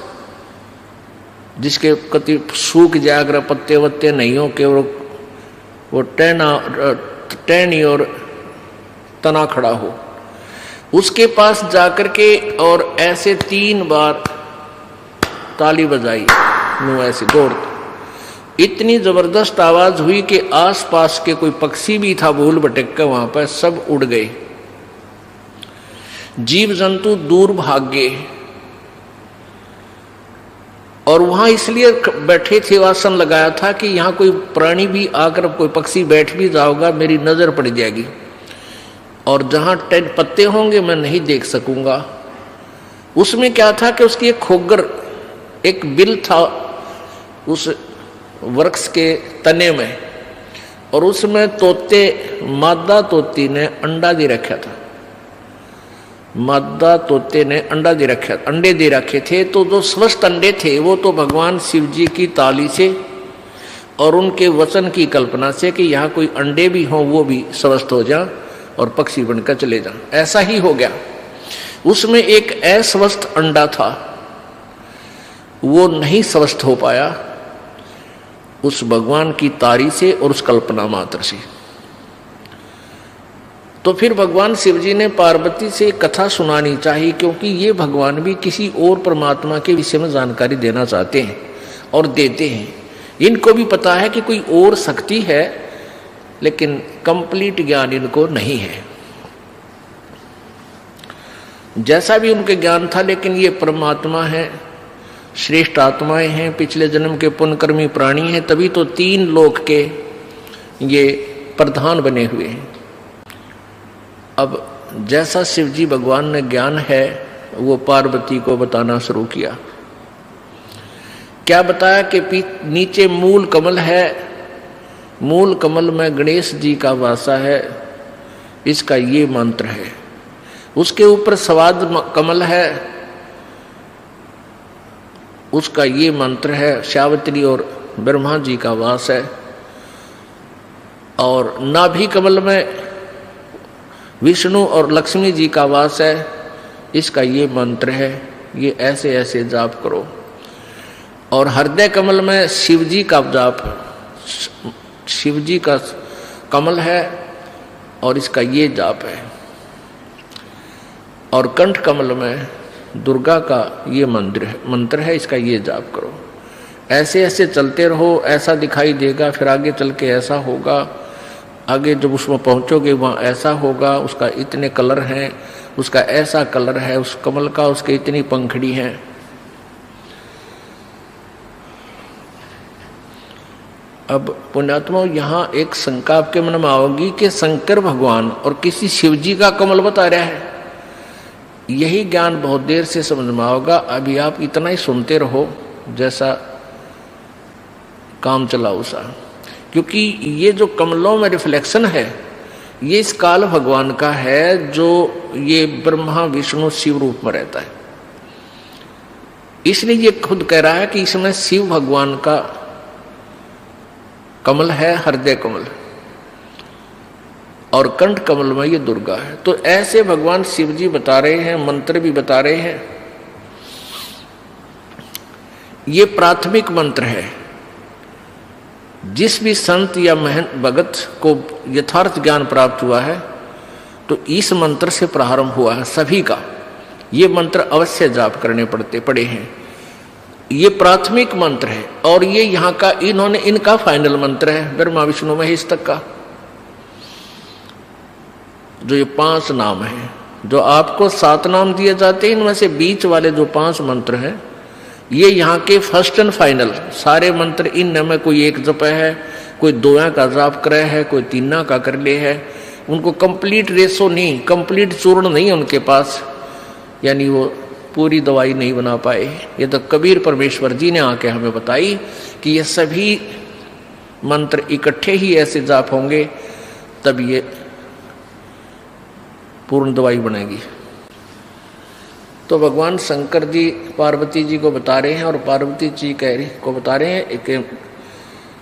[SPEAKER 1] जिसके कति सूख जाकर पत्ते वत्ते नहीं हो के वो टहनी और तना खड़ा हो, उसके पास जाकर के और ऐसे 3 बार ताली बजाई, नो ऐसे दौड़, इतनी जबरदस्त आवाज हुई कि आसपास के कोई पक्षी भी था भूल भटक कर वहां पर सब उड़ गए, जीव जंतु दूर भाग गए। और वहां इसलिए बैठे थे, आसन लगाया था कि यहां कोई प्राणी भी आकर, कोई पक्षी बैठ भी जाओगा मेरी नजर पड़ जाएगी, और जहां पत्ते होंगे मैं नहीं देख सकूंगा। उसमें क्या था कि उसकी एक खोगर, एक बिल था उस वृक्ष के तने में, और उसमें तोते, मादा तोती ने अंडा दे रखा था, मादा तोते ने अंडे दे रखे थे। तो जो स्वस्थ अंडे थे वो तो भगवान शिव जी की ताली से और उनके वचन की कल्पना से कि यहाँ कोई अंडे भी हों वो भी स्वस्थ हो जा और पक्षी बनकर चले जा, ऐसा ही हो गया। उसमें एक अस्वस्थ अंडा था, वो नहीं स्वस्थ हो पाया उस भगवान की तारी से और उस कल्पना मात्र से। तो फिर भगवान शिव जी ने पार्वती से कथा सुनानी चाहिए, क्योंकि ये भगवान भी किसी और परमात्मा के विषय में जानकारी देना चाहते हैं और देते हैं। इनको भी पता है कि कोई और शक्ति है, लेकिन कंप्लीट ज्ञान इनको नहीं है। जैसा भी उनके ज्ञान था, लेकिन ये परमात्मा है, श्रेष्ठ आत्माएं हैं, पिछले जन्म के पुण्यकर्मी प्राणी हैं, तभी तो 3 लोक के ये प्रधान बने हुए हैं। अब जैसा शिव जी भगवान ने ज्ञान है वो पार्वती को बताना शुरू किया। क्या बताया कि नीचे मूल कमल है, मूल कमल में गणेश जी का वासा है, इसका ये मंत्र है, उसके ऊपर स्वाद कमल है, उसका ये मंत्र है। सावित्री और ब्रह्मा जी का वास है। और नाभि कमल में विष्णु और लक्ष्मी जी का वास है, इसका ये मंत्र है। ये ऐसे ऐसे जाप करो। और हृदय कमल में शिव जी का जाप, शिव जी का कमल है और इसका ये जाप है। और कंठ कमल में दुर्गा का ये मंत्र है, इसका ये जाप करो। ऐसे ऐसे चलते रहो, ऐसा दिखाई देगा, फिर आगे चल के ऐसा होगा, आगे जब उसमें पहुंचोगे वहाँ ऐसा होगा, उसका इतने कलर हैं, उसका ऐसा कलर है, उस कमल का उसके इतनी पंखड़ी हैं। अब पुण्यात्मा, यहाँ एक शंका आपके मन में आओगी कि शंकर भगवान और किसी शिव जी का कमल बता रहा है। यही ज्ञान बहुत देर से समझ में आओगा। अभी आप इतना ही सुनते रहो जैसा काम चलाओ सा, क्योंकि ये जो कमलों में रिफ्लेक्शन है ये इस काल भगवान का है, जो ये ब्रह्मा विष्णु शिव रूप में रहता है। इसलिए ये खुद कह रहा है कि इसमें शिव भगवान का कमल है, हृदय कमल, और कंठ कमल में ये दुर्गा है। तो ऐसे भगवान शिव जी बता रहे हैं, मंत्र भी बता रहे हैं। ये प्राथमिक मंत्र है। जिस भी संत या महंत भगत को यथार्थ ज्ञान प्राप्त हुआ है तो इस मंत्र से प्रारंभ हुआ है सभी का। ये मंत्र अवश्य जाप करने पड़े हैं। ये प्राथमिक मंत्र है और ये यहाँ का इनका फाइनल मंत्र है, ब्रह्मा विष्णु महेश तक का। जो ये 5 नाम हैं, जो आपको 7 नाम दिए जाते हैं, इनमें से बीच वाले जो 5 मंत्र हैं ये यहाँ के फर्स्ट एंड फाइनल सारे मंत्र। इन में कोई एक जप है, कोई 2 का जाप करे है, कोई 3 का कर ले है। उनको कंप्लीट रेसो नहीं, कंप्लीट चूर्ण नहीं है उनके पास, यानी वो पूरी दवाई नहीं बना पाए। ये तो कबीर परमेश्वर जी ने आके हमें बताई कि ये सभी मंत्र इकट्ठे ही ऐसे जाप होंगे तब ये पूर्ण दवाई बनेगी। तो भगवान शंकर जी पार्वती जी को बता रहे हैं और पार्वती जी को बता रहे हैं एक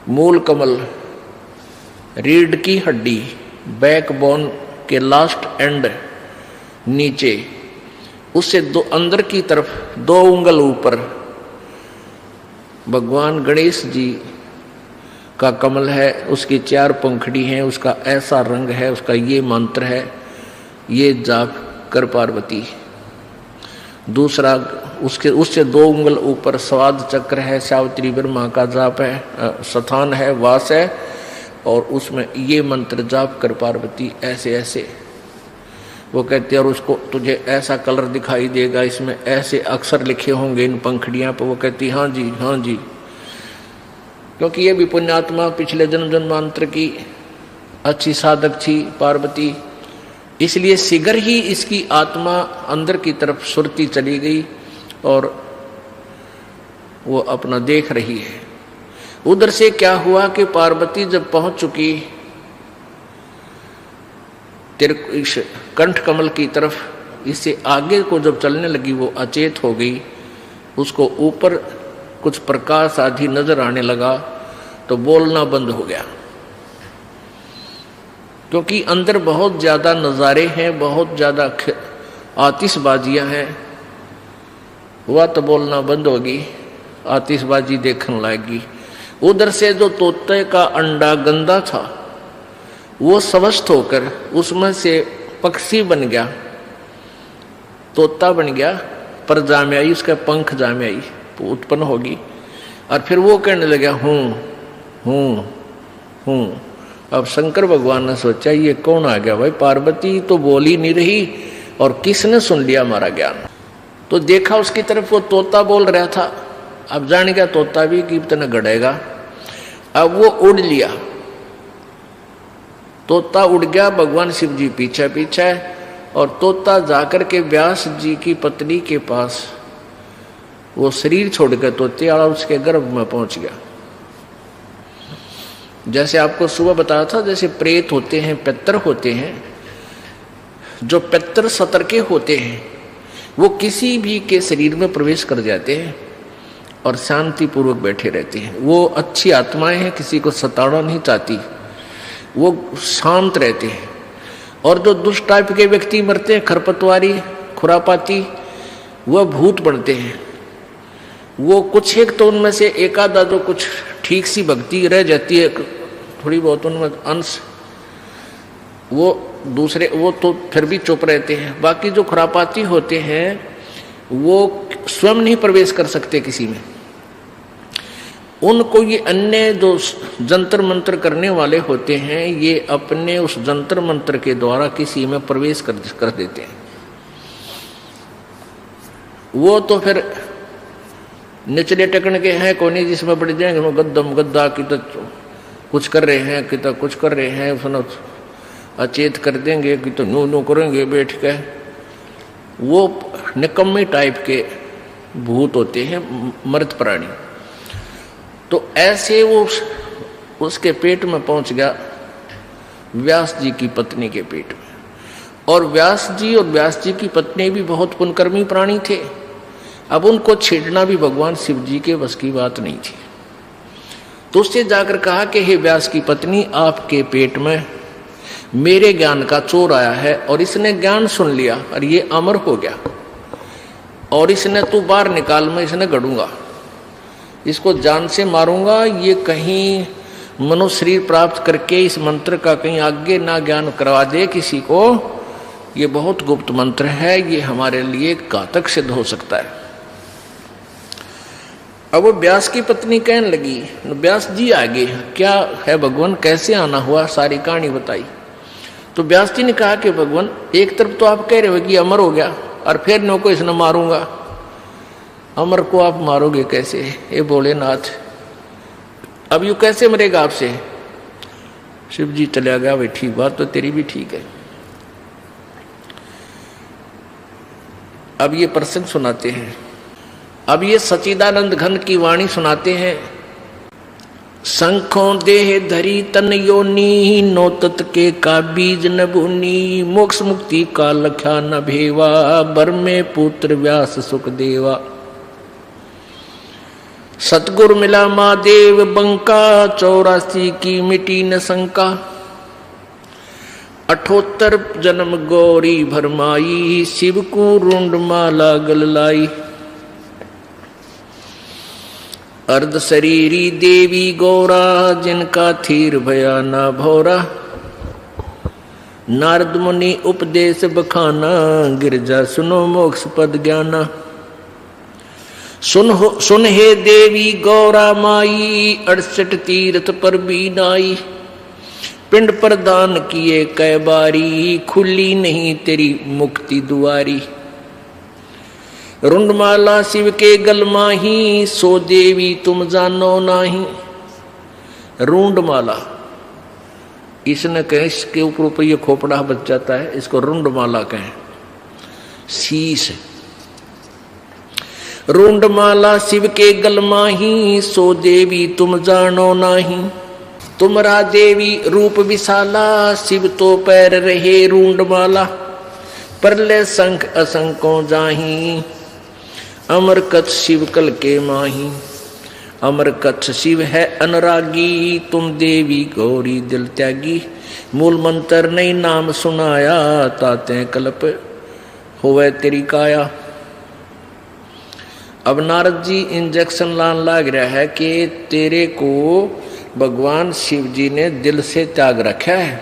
[SPEAKER 1] मूल कमल, रीढ़ की हड्डी, बैकबोन के लास्ट एंड नीचे, उससे अंदर की तरफ 2 उंगल ऊपर भगवान गणेश जी का कमल है। उसकी 4 पंखड़ी हैं, उसका ऐसा रंग है, उसका ये मंत्र है। ये जाप कर पार्वती। दूसरा उससे 2 उंगल ऊपर स्वाद चक्र है, सावित्री ब्रह्मा का जाप है, स्थान है, वास है, और उसमें ये मंत्र जाप कर पार्वती ऐसे ऐसे। वो कहते हैं और उसको तुझे ऐसा कलर दिखाई देगा, इसमें ऐसे अक्षर लिखे होंगे इन पंखड़ियां पर। वो कहती हाँ जी हाँ जी, क्योंकि ये भी पुण्यात्मा पिछले जन्म जन्मांतर की अच्छी साधक थी पार्वती, इसलिए शीघ्र ही इसकी आत्मा अंदर की तरफ सुरती चली गई और वो अपना देख रही है। उधर से क्या हुआ कि पार्वती जब पहुंच चुकी इस कंठ कमल की तरफ, इससे आगे को जब चलने लगी वो अचेत हो गई। उसको ऊपर कुछ प्रकाश आदि नजर आने लगा तो बोलना बंद हो गया, क्योंकि अंदर बहुत ज्यादा नज़ारे हैं, बहुत ज्यादा आतिशबाजियां हैं। हुआ तो बोलना बंद होगी, आतिशबाजी देखने लगेगी। उधर से जो तोते का अंडा गंदा था वो स्वस्थ होकर उसमें से पक्षी बन गया, तोता बन गया, पर जाम्याई, उसका पंख जाम्याई उत्पन्न होगी और फिर वो कहने लगा हूँ हूँ हूँ। अब शंकर भगवान ने सोचा ये कौन आ गया भाई, पार्वती तो बोल ही नहीं रही और किसने सुन लिया हमारा ज्ञान। तो देखा उसकी तरफ, वो तोता बोल रहा था। अब जान गया तोता भी कि इतना गड़ेगा। अब वो उड़ लिया, तोता उड़ गया, भगवान शिव जी पीछे पीछे, और तोता जाकर के व्यास जी की पत्नी के पास वो शरीर छोड़कर तोते वाला उसके गर्भ में पहुंच गया। जैसे आपको सुबह बताया था, जैसे प्रेत होते हैं, पितर होते हैं, जो 75-70 के होते हैं वो किसी भी के शरीर में प्रवेश कर जाते हैं और शांतिपूर्वक बैठे रहते हैं। वो अच्छी आत्माएं हैं, किसी को सताना नहीं चाहती, वो शांत रहते हैं। और जो दुष्ट टाइप के व्यक्ति मरते हैं, खरपतवारी खुरापाती, वह भूत बनते हैं। वो कुछ एक तो उनमें से एक आधा जो कुछ ठीक सी भक्ति रह जाती है, थोड़ी बहुत उनमें अंश, वो दूसरे वो तो फिर भी चुप रहते हैं। बाकी जो खुरापाती होते हैं वो स्वयं नहीं प्रवेश कर सकते किसी में। उनको ये अन्य जो जंतर मंत्र करने वाले होते हैं, ये अपने उस जंतर मंत्र के द्वारा किसी में प्रवेश कर देते हैं। वो तो फिर निचले टकन के हैं, कोने जिसमें बढ़ जाएंगे, वो गद्दम गद्दा की तो कुछ कर रहे हैं, कि तो कुछ कर रहे हैं, सुनो अचेत कर देंगे, कि तो नू नू करेंगे बैठ के। वो निकम्मे टाइप के भूत होते हैं, मर्द प्राणी। तो ऐसे वो उसके पेट में पहुंच गया, व्यास जी की पत्नी के पेट में। और व्यास जी और व्यास जी की पत्नी भी बहुत पुण्यकर्मी प्राणी थे। अब उनको छेड़ना भी भगवान शिव जी के बस की बात नहीं थी। तो उससे जाकर कहा कि हे व्यास की पत्नी, आपके पेट में मेरे ज्ञान का चोर आया है और इसने ज्ञान सुन लिया और ये अमर हो गया, और इसने तू बाहर निकाल, मैं इसने गढ़ूंगा, इसको जान से मारूंगा। ये कहीं मनुष्य शरीर प्राप्त करके इस मंत्र का कहीं आगे ना ज्ञान करवा दे किसी को। ये बहुत गुप्त मंत्र है, ये हमारे लिए घातक सिद्ध हो सकता है। अब वो व्यास की पत्नी कहने लगी, व्यास जी आगे क्या है भगवान, कैसे आना हुआ, सारी कहानी बताई। तो व्यास जी ने कहा कि भगवान, एक तरफ तो आप कह रहे हो कि अमर हो गया और फिर नो को इसने मारूंगा। अमर को आप मारोगे कैसे, ये भोलेनाथ, अब यू कैसे मरेगा आपसे। शिव जी चला गया, भाई ठीक, बात तो तेरी भी ठीक है। अब ये प्रसंग सुनाते हैं, अब ये सच्चिदानंद घन की वाणी सुनाते हैं। शंखों देह धरी तन योनी, नो तत् के का बीज न भूनी, मोक्ष मुक्ति का लख्या न भेवा, बर में पुत्र व्यास सुख देवा। सतगुर मिला महादेव बंका, 84 की मिटी न शंका, 78 जन्म गौरी भरमाई, शिव को रुंड माला गल लाई। अर्ध शरीरी देवी गौरा, जिनका थीर भया ना भौरा, नारद मुनि उपदेश बखाना, गिरजा सुनो मोक्ष पद ज्ञाना। सुन हे देवी गौरा माई, 68 तीर्थ पर भी नाई, पिंड प्रदान किए कै बारी, खुली नहीं तेरी मुक्ति दुआरी। रुंडमाला शिव के गल माही, सो देवी तुम जानो नाही। रुंडमाला, इसने कहे, इसके ऊपर ये खोपड़ा बच जाता है, इसको रुंडमाला कहें, शीश। रुंडमाला शिव के गल माही, सो देवी तुम जानो नाही। तुमरा देवी रूप विशाला, शिव तो पैर रहे रुंडमाला, परले शंख असंको जाही, अमर कच्छ शिव कल के माही। अमर कच्छ शिव है अनुरागी, तुम देवी गौरी दिल त्यागी, मूल मंत्र नहीं नाम सुनाया, ताते कल्प होवे तेरी काया। अब नारद जी इंजेक्शन लान लाग रहा है कि तेरे को भगवान शिव जी ने दिल से त्याग रखा है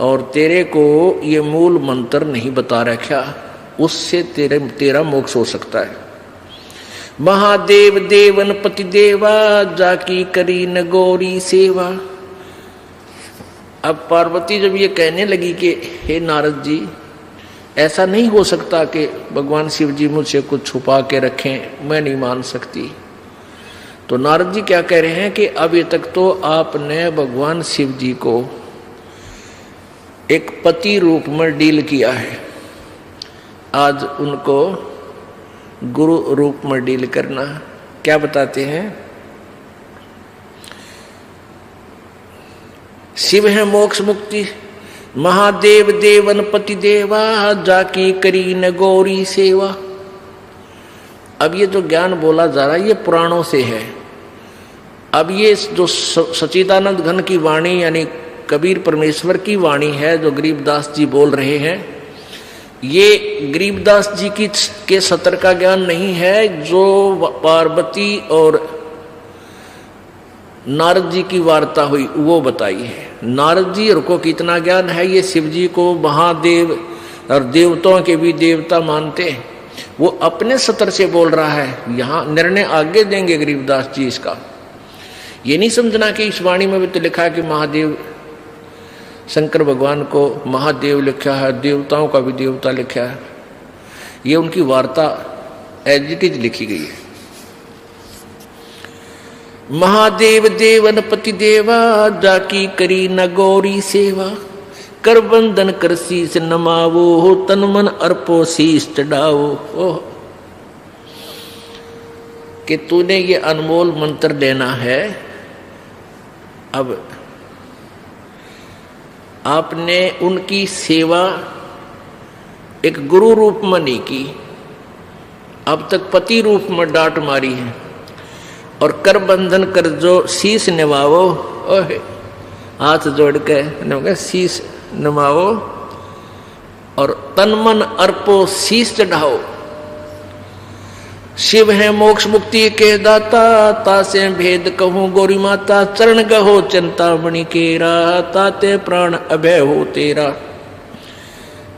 [SPEAKER 1] और तेरे को ये मूल मंत्र नहीं बता रखा, उससे तेरा मोक्ष हो सकता है। महादेव देवन पति देवा, जाकी करी न गौरी सेवा। अब पार्वती जब ये कहने लगी कि हे नारद जी, ऐसा नहीं हो सकता कि भगवान शिव जी मुझसे कुछ छुपा के रखें, मैं नहीं मान सकती। तो नारद जी क्या कह रहे हैं कि अभी तक तो आपने भगवान शिव जी को एक पति रूप में डील किया है, आज उनको गुरु रूप में डील करना। क्या बताते हैं, शिव है मोक्ष मुक्ति, महादेव देवन पति देवा जाकी करी न गौरी सेवा। अब ये जो ज्ञान बोला जा रहा है ये पुराणों से है। अब ये जो सच्चिदानंद घन की वाणी यानी कबीर परमेश्वर की वाणी है जो गरीबदास जी बोल रहे हैं, ये गरीबदास जी की के सतर का ज्ञान नहीं है जो पार्वती और नारद जी की वार्ता हुई वो बताई है। नारद जी और को कितना ज्ञान है, ये शिव जी को महादेव और देवताओं के भी देवता मानते हैं, वो अपने सतर से बोल रहा है। यहाँ निर्णय आगे देंगे गरीबदास जी इसका। ये नहीं समझना कि इस वाणी में भी तो लिखा है कि महादेव शंकर भगवान को महादेव लिखा है, देवताओं का भी देवता लिखा है। ये उनकी वार्ता एज इट इज लिखी गई है। महादेव देवन पति देवा जाकी करी न गौरी सेवा। कर बंदन कर शीस नमावो हो तन मन अर्पो शीस चढ़ाओ। ओह कि तूने ये अनमोल मंत्र लेना है। अब आपने उनकी सेवा एक गुरु रूप में नहीं की, अब तक पति रूप में डांट मारी है। और कर बंधन कर जो शीश नवाओ, ओहे हाथ जोड़ के शीश नवाओ और तन मन अर्पो शीश चढ़ाओ। शिव है मोक्ष मुक्ति के दाता, तासे भेद कहूँ गौरी माता। चरण गहो चिंतामणि केरा, ताते प्राण अभय हो तेरा।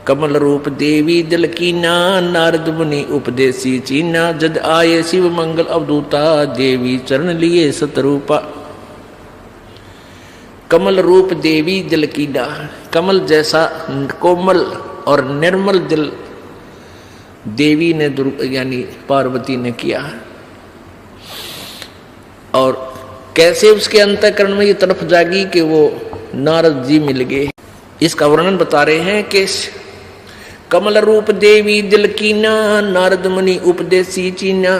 [SPEAKER 1] कमल रूप देवी दिल कीना, नारद मुनि उपदेशी चीना। जद आये शिव मंगल अवधूता, देवी चरण लिए सतरूपा। कमल रूप देवी दिल कीना, कमल जैसा कोमल और निर्मल दिल देवी ने यानी पार्वती ने किया। और कैसे उसके अंतःकरण में ये तरफ जागी कि वो नारद जी मिल गए। इसका वर्णन बता रहे हैं कि कमल रूप देवी दिल कीना, नारद मुनि उपदेशी चीना।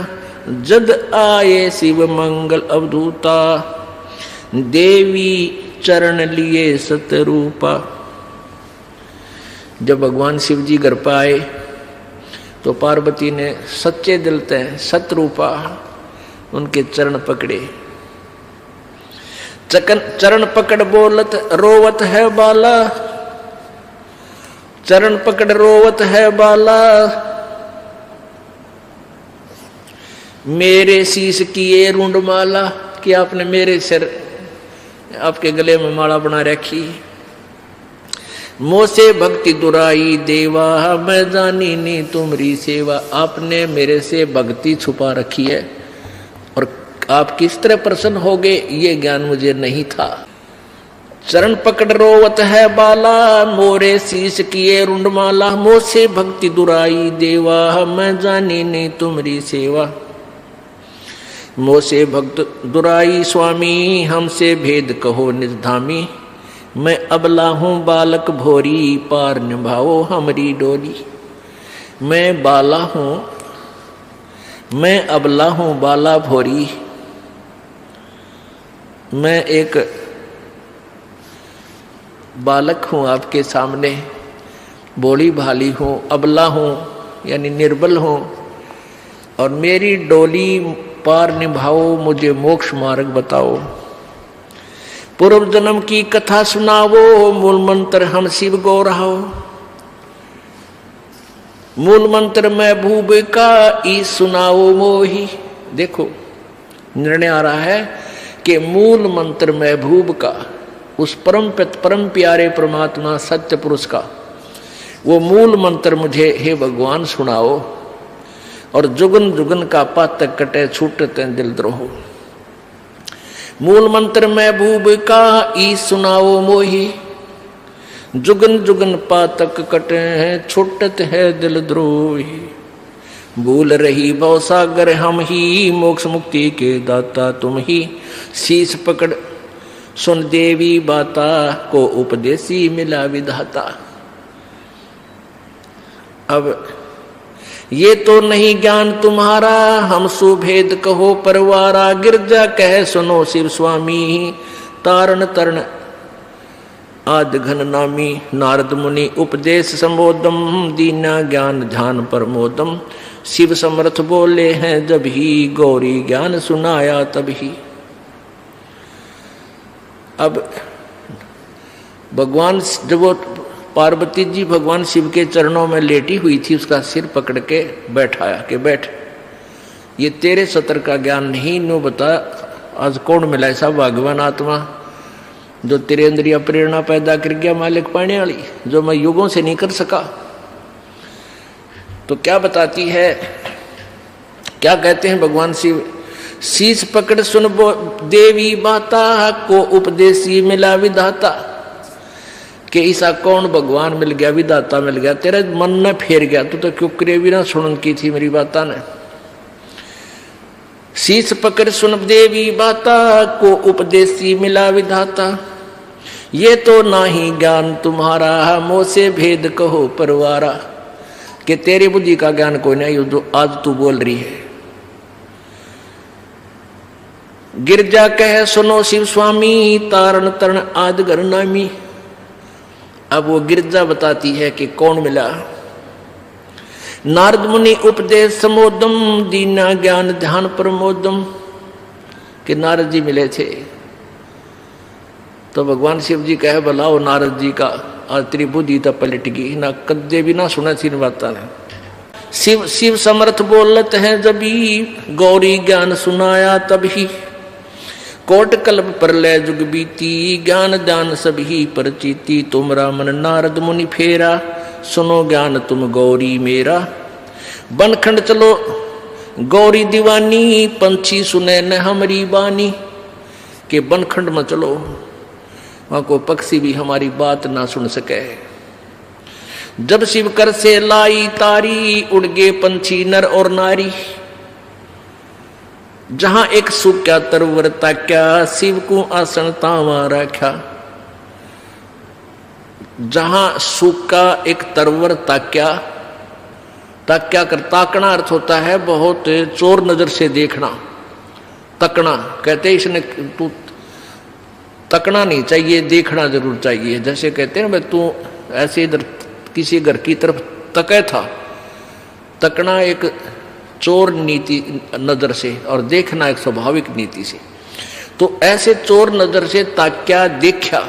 [SPEAKER 1] जद आए शिव मंगल अवधूता, देवी चरण लिए सतरूपा। जब भगवान शिव जी घर पर आए तो पार्वती ने सच्चे दिल से सतरूपा उनके चरण पकड़े। चरण पकड़ बोलत रोवत है बाला, चरण पकड़ रोवत है बाला। मेरे शीश किए रुंड माला, कि आपने मेरे सिर आपके गले में माला बना रखी। मोसे भक्ति दुराई देवा, मैं जानी नहीं तुम्हारी सेवा। आपने मेरे से भक्ति छुपा रखी है और आप किस तरह प्रसन्न होगे ये ज्ञान मुझे नहीं था। चरण पकड़ रोवत है बाला, मोरे शीश किए रुंड माला। मोसे भक्ति दुराई देवा, मैं जानी नहीं तुम्हारी सेवा। मोसे भक्त दुराई स्वामी, हमसे भेद कहो निज धामी। मैं अबला हूँ बालक भोरी, पार निभाओ हमारी डोरी। मैं बाला हूँ, मैं अबला हूँ बाला भोरी। मैं एक बालक हूँ आपके सामने, भोली भाली हूँ, अबला हूँ यानी निर्बल हूँ। और मेरी डोली पार निभाओ, मुझे मोक्ष मार्ग बताओ। पूर्व जन्म की कथा सुनावो, मूल मंत्र हम शिव गो रहो। मूल मंत्र महबूब का ई सुनाओ मोही। देखो निर्णय आ रहा है कि मूल मंत्र महबूब का, उस परम प्यारे परमात्मा सत्य पुरुष का वो मूल मंत्र मुझे हे भगवान सुनाओ। और जुगन जुगन का पातक कटे, छूटते दिल द्रोह। मूल मंत्र महबूब का ई सुनाओ मोही। जुगन जुगन पातक कटे हैं, छूटत है दिल द्रोही। भूल रही भव सागर हम ही, मोक्ष मुक्ति के दाता तुम ही। शीश पकड़ सुन देवी बाता, को उपदेशी मिला विधाता। अब ये तो नहीं ज्ञान तुम्हारा, हम सुभेद कहो परवारा। गिरजा कह सुनो शिव स्वामी, तारण तरण आद घन नामी नारद मुनि उपदेश संबोधम दीना ज्ञान ध्यान प्रमोदम। शिव समर्थ बोले हैं जब ही गौरी ज्ञान सुनाया तभी। अब भगवान जब वो पार्वती जी भगवान शिव के चरणों में लेटी हुई थी, उसका सिर पकड़ के बैठाया कि बैठ, ये तेरे सतर का ज्ञान नहीं, नो बता आज कौन मिला ऐसा भगवान आत्मा जो तेरे अंदर यह प्रेरणा पैदा कर गया मालिक पाने वाली, जो मैं युगों से नहीं कर सका। तो क्या बताती है, क्या कहते हैं भगवान शिव, शीश पकड़ सुन बो देवी माता को उपदेशी मिला विधाता। कि ऐसा कौन भगवान मिल गया, विधाता मिल गया, तेरे मन में फेर गया, तू तो क्यों करे भी ना सुन की थी मेरी बाता ने। शीश पकड़ सुन देवी माता को उपदेशी मिला विधाता। ये तो ना ही ज्ञान तुम्हारा मोह से भेद कहो परवारा। कि तेरी बुद्धि का ज्ञान कोई नहीं जो आज तू बोल रही है। गिरजा कह सुनो शिव स्वामी तारण तरण आद घर नामी। अब वो गिरजा बताती है कि कौन मिला। नारद मुनि उपदेश समोदम दीना ज्ञान ध्यान प्रमोदम। कि नारद जी मिले थे। तो भगवान शिव जी कहे बुलाओ नारद जी का, आज तेरी बुद्धि तो पलट गई, ना कद्दे भी ना सुना थी बाता ने। शिव शिव समर्थ बोलत है जबी गौरी ज्ञान सुनाया तभी। कोट कल्प प्रलय जुग बीती ज्ञान दान सभी परचीती। तुमरा मन नारद मुनि फेरा सुनो ज्ञान तुम गौरी मेरा। बनखंड चलो गौरी दीवानी पंछी सुने न हमारी बानी। के बनखंड में चलो वहां को पक्षी भी हमारी बात ना सुन सके। जब शिव कर से लाई तारी उड़ गए पंछी नर और नारी। जहां एक सूख्या तरवर ताक्या शिव को आसन तावा रखा। जहां सूखा एक तरवर ताक्या, ताक्या कर ताकना अर्थ होता है बहुत चोर नजर से देखना। तकना कहते इसने तू तकना नहीं चाहिए, देखना जरूर चाहिए। जैसे कहते हैं भाई तू ऐसे इधर किसी घर की तरफ तके था। तकना एक चोर नीति नजर से और देखना एक स्वाभाविक नीति से। तो ऐसे चोर नजर से ताक्या देखा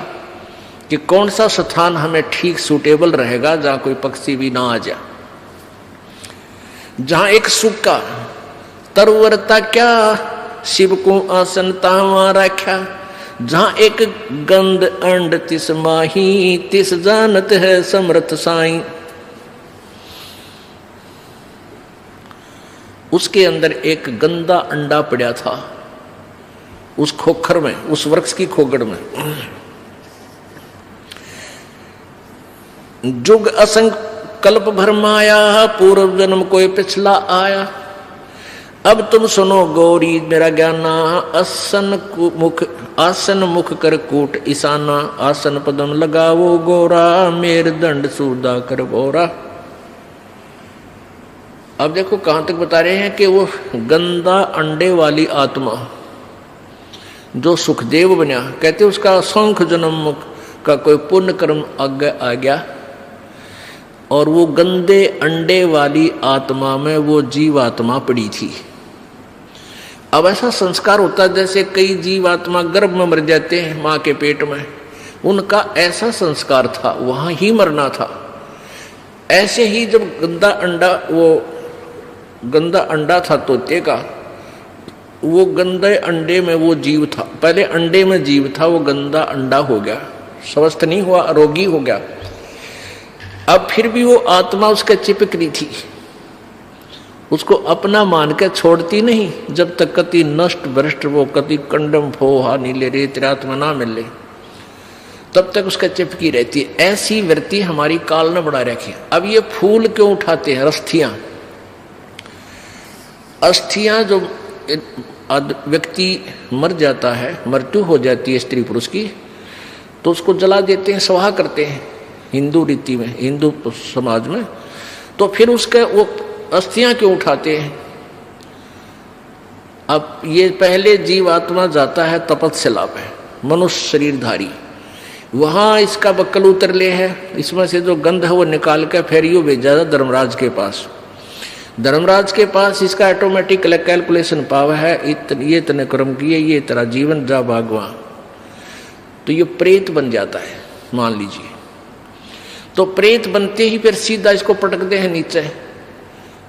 [SPEAKER 1] कि कौन सा स्थान हमें ठीक सूटेबल रहेगा जहां कोई पक्षी भी ना आ जाए। जहां एक सूखा तरवर ताक्या शिव को आसन तावा रखा। जहां एक गंध अंड तिस माही तिस जानत है समर्थ साईं। उसके अंदर एक गंदा अंडा पड़ा था उस खोखर में, उस वृक्ष की खोगड़ में। जुग असंकल्प भरमाया पूर्व जन्म कोई पिछला आया। अब तुम सुनो गौरी मेरा ज्ञाना। आसन मुख कर कूट ईशाना। आसन पदम लगावो गोरा मेर दंड सूदा कर बोरा। अब देखो कहां तक बता रहे हैं कि वो गंदा अंडे वाली आत्मा जो सुखदेव बना, कहते उसका असंख्य जन्म का कोई पुण्य कर्म आगे आ गया और वो गंदे अंडे वाली आत्मा में वो जीवात्मा पड़ी थी। अब ऐसा संस्कार होता है जैसे कई जीवात्मा गर्भ में मर जाते हैं मां के पेट में, उनका ऐसा संस्कार था, वहां ही मरना था। ऐसे ही जब गंदा अंडा था तोते का, वो गंदे अंडे में वो जीव था। पहले अंडे में जीव था, वो गंदा अंडा हो गया, स्वस्थ नहीं हुआ, रोगी हो गया। अब फिर भी वो आत्मा उसके चिपक रही थी, उसको अपना मान के छोड़ती नहीं। जब तक कति नष्ट भ्रष्ट वो कति कंडम फोहा नीले रेत आत्मा ना मिले तब तक उसका चिपकी रहती है। ऐसी वृत्ति हमारी काल ने बढ़ा रखी। अब ये फूल क्यों उठाते हैं? अस्थियां जो व्यक्ति मर जाता है, मृत्यु हो जाती है स्त्री पुरुष की, तो उसको जला देते हैं, स्वाहा करते हैं हिंदू रीति में, हिंदू समाज में। तो फिर उसके वो अस्थियां क्यों उठाते हैं? अब ये पहले जीवात्मा जाता है तपस्या पे, मनुष्य शरीरधारी, वहां इसका बक्कल उतर ले है, इसमें से जो गंध है वो निकाल के फिर यूं भेजा था धर्मराज के पास। धर्मराज के पास इसका ऑटोमेटिक कैलकुलेशन पावर है, ये इतने कर्म किए, ये तेरा जीवन जा भागवा, तो ये प्रेत बन जाता है मान लीजिए। तो प्रेत बनते ही फिर सीधा इसको पटकते हैं नीचे,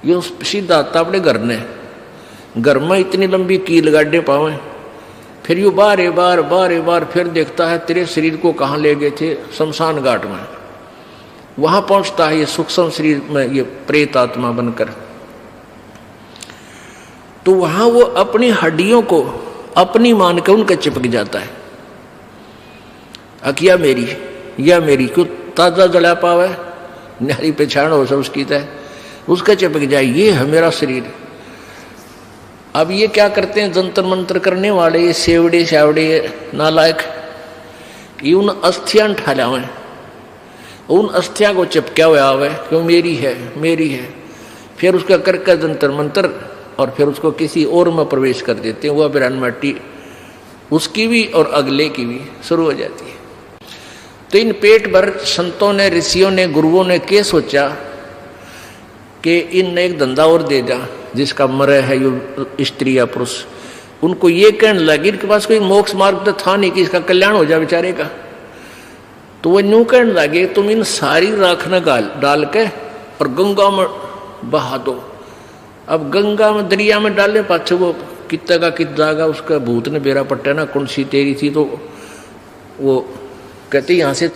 [SPEAKER 1] ये सीधा आता अपने घर ने, घर में इतनी लंबी कील गाड़े पावे, फिर यू बारे बार फिर देखता है तेरे शरीर को कहाँ ले गए थे, शमशान घाट में। वहां पहुंचता है ये सूक्ष्म शरीर में, ये प्रेत आत्मा बनकर। तो वहां वो अपनी हड्डियों को अपनी मान के उनके चिपक जाता है, अकिया मेरी या मेरी, क्यों ताजा जला पावे, नारी पहचान हो सब उसकी तय, उसका चिपक जाए, ये है मेरा शरीर। अब ये क्या करते हैं जंतर मंत्र करने वाले, ये सेवड़े शावड़े नालायक, ये उन अस्थियां उठा लावे, उन अस्थिया को चिपका हुआ आवे, क्यों मेरी है, फिर उसका करके जंतर मंत्र, और फिर उसको किसी और में प्रवेश कर देते हैं, वह बिरान मट्टी उसकी भी और अगले की भी शुरू हो जाती है। तो इन पेट भर संतों ने, ऋषियों ने, गुरुओं ने क्या सोचा कि इन एक धंधा और दे जा, जिसका मरे है यो स्त्री या पुरुष। उनको ये कहने लगे, इनके पास कोई मोक्ष मार्ग तो था नहीं कि इसका कल्याण हो जाए बेचारे का। तो वो न्यू कहने लगे, तुम इन सारी राख न डाल के और गंगा में बहा दो। अब गंगा में, दरिया में डालने पाछे वो कितना का कित जाएगा, उसका भूत ने बेरा पट्टा ना कौन सी तेरी थी, तो वो कहते यहाँ से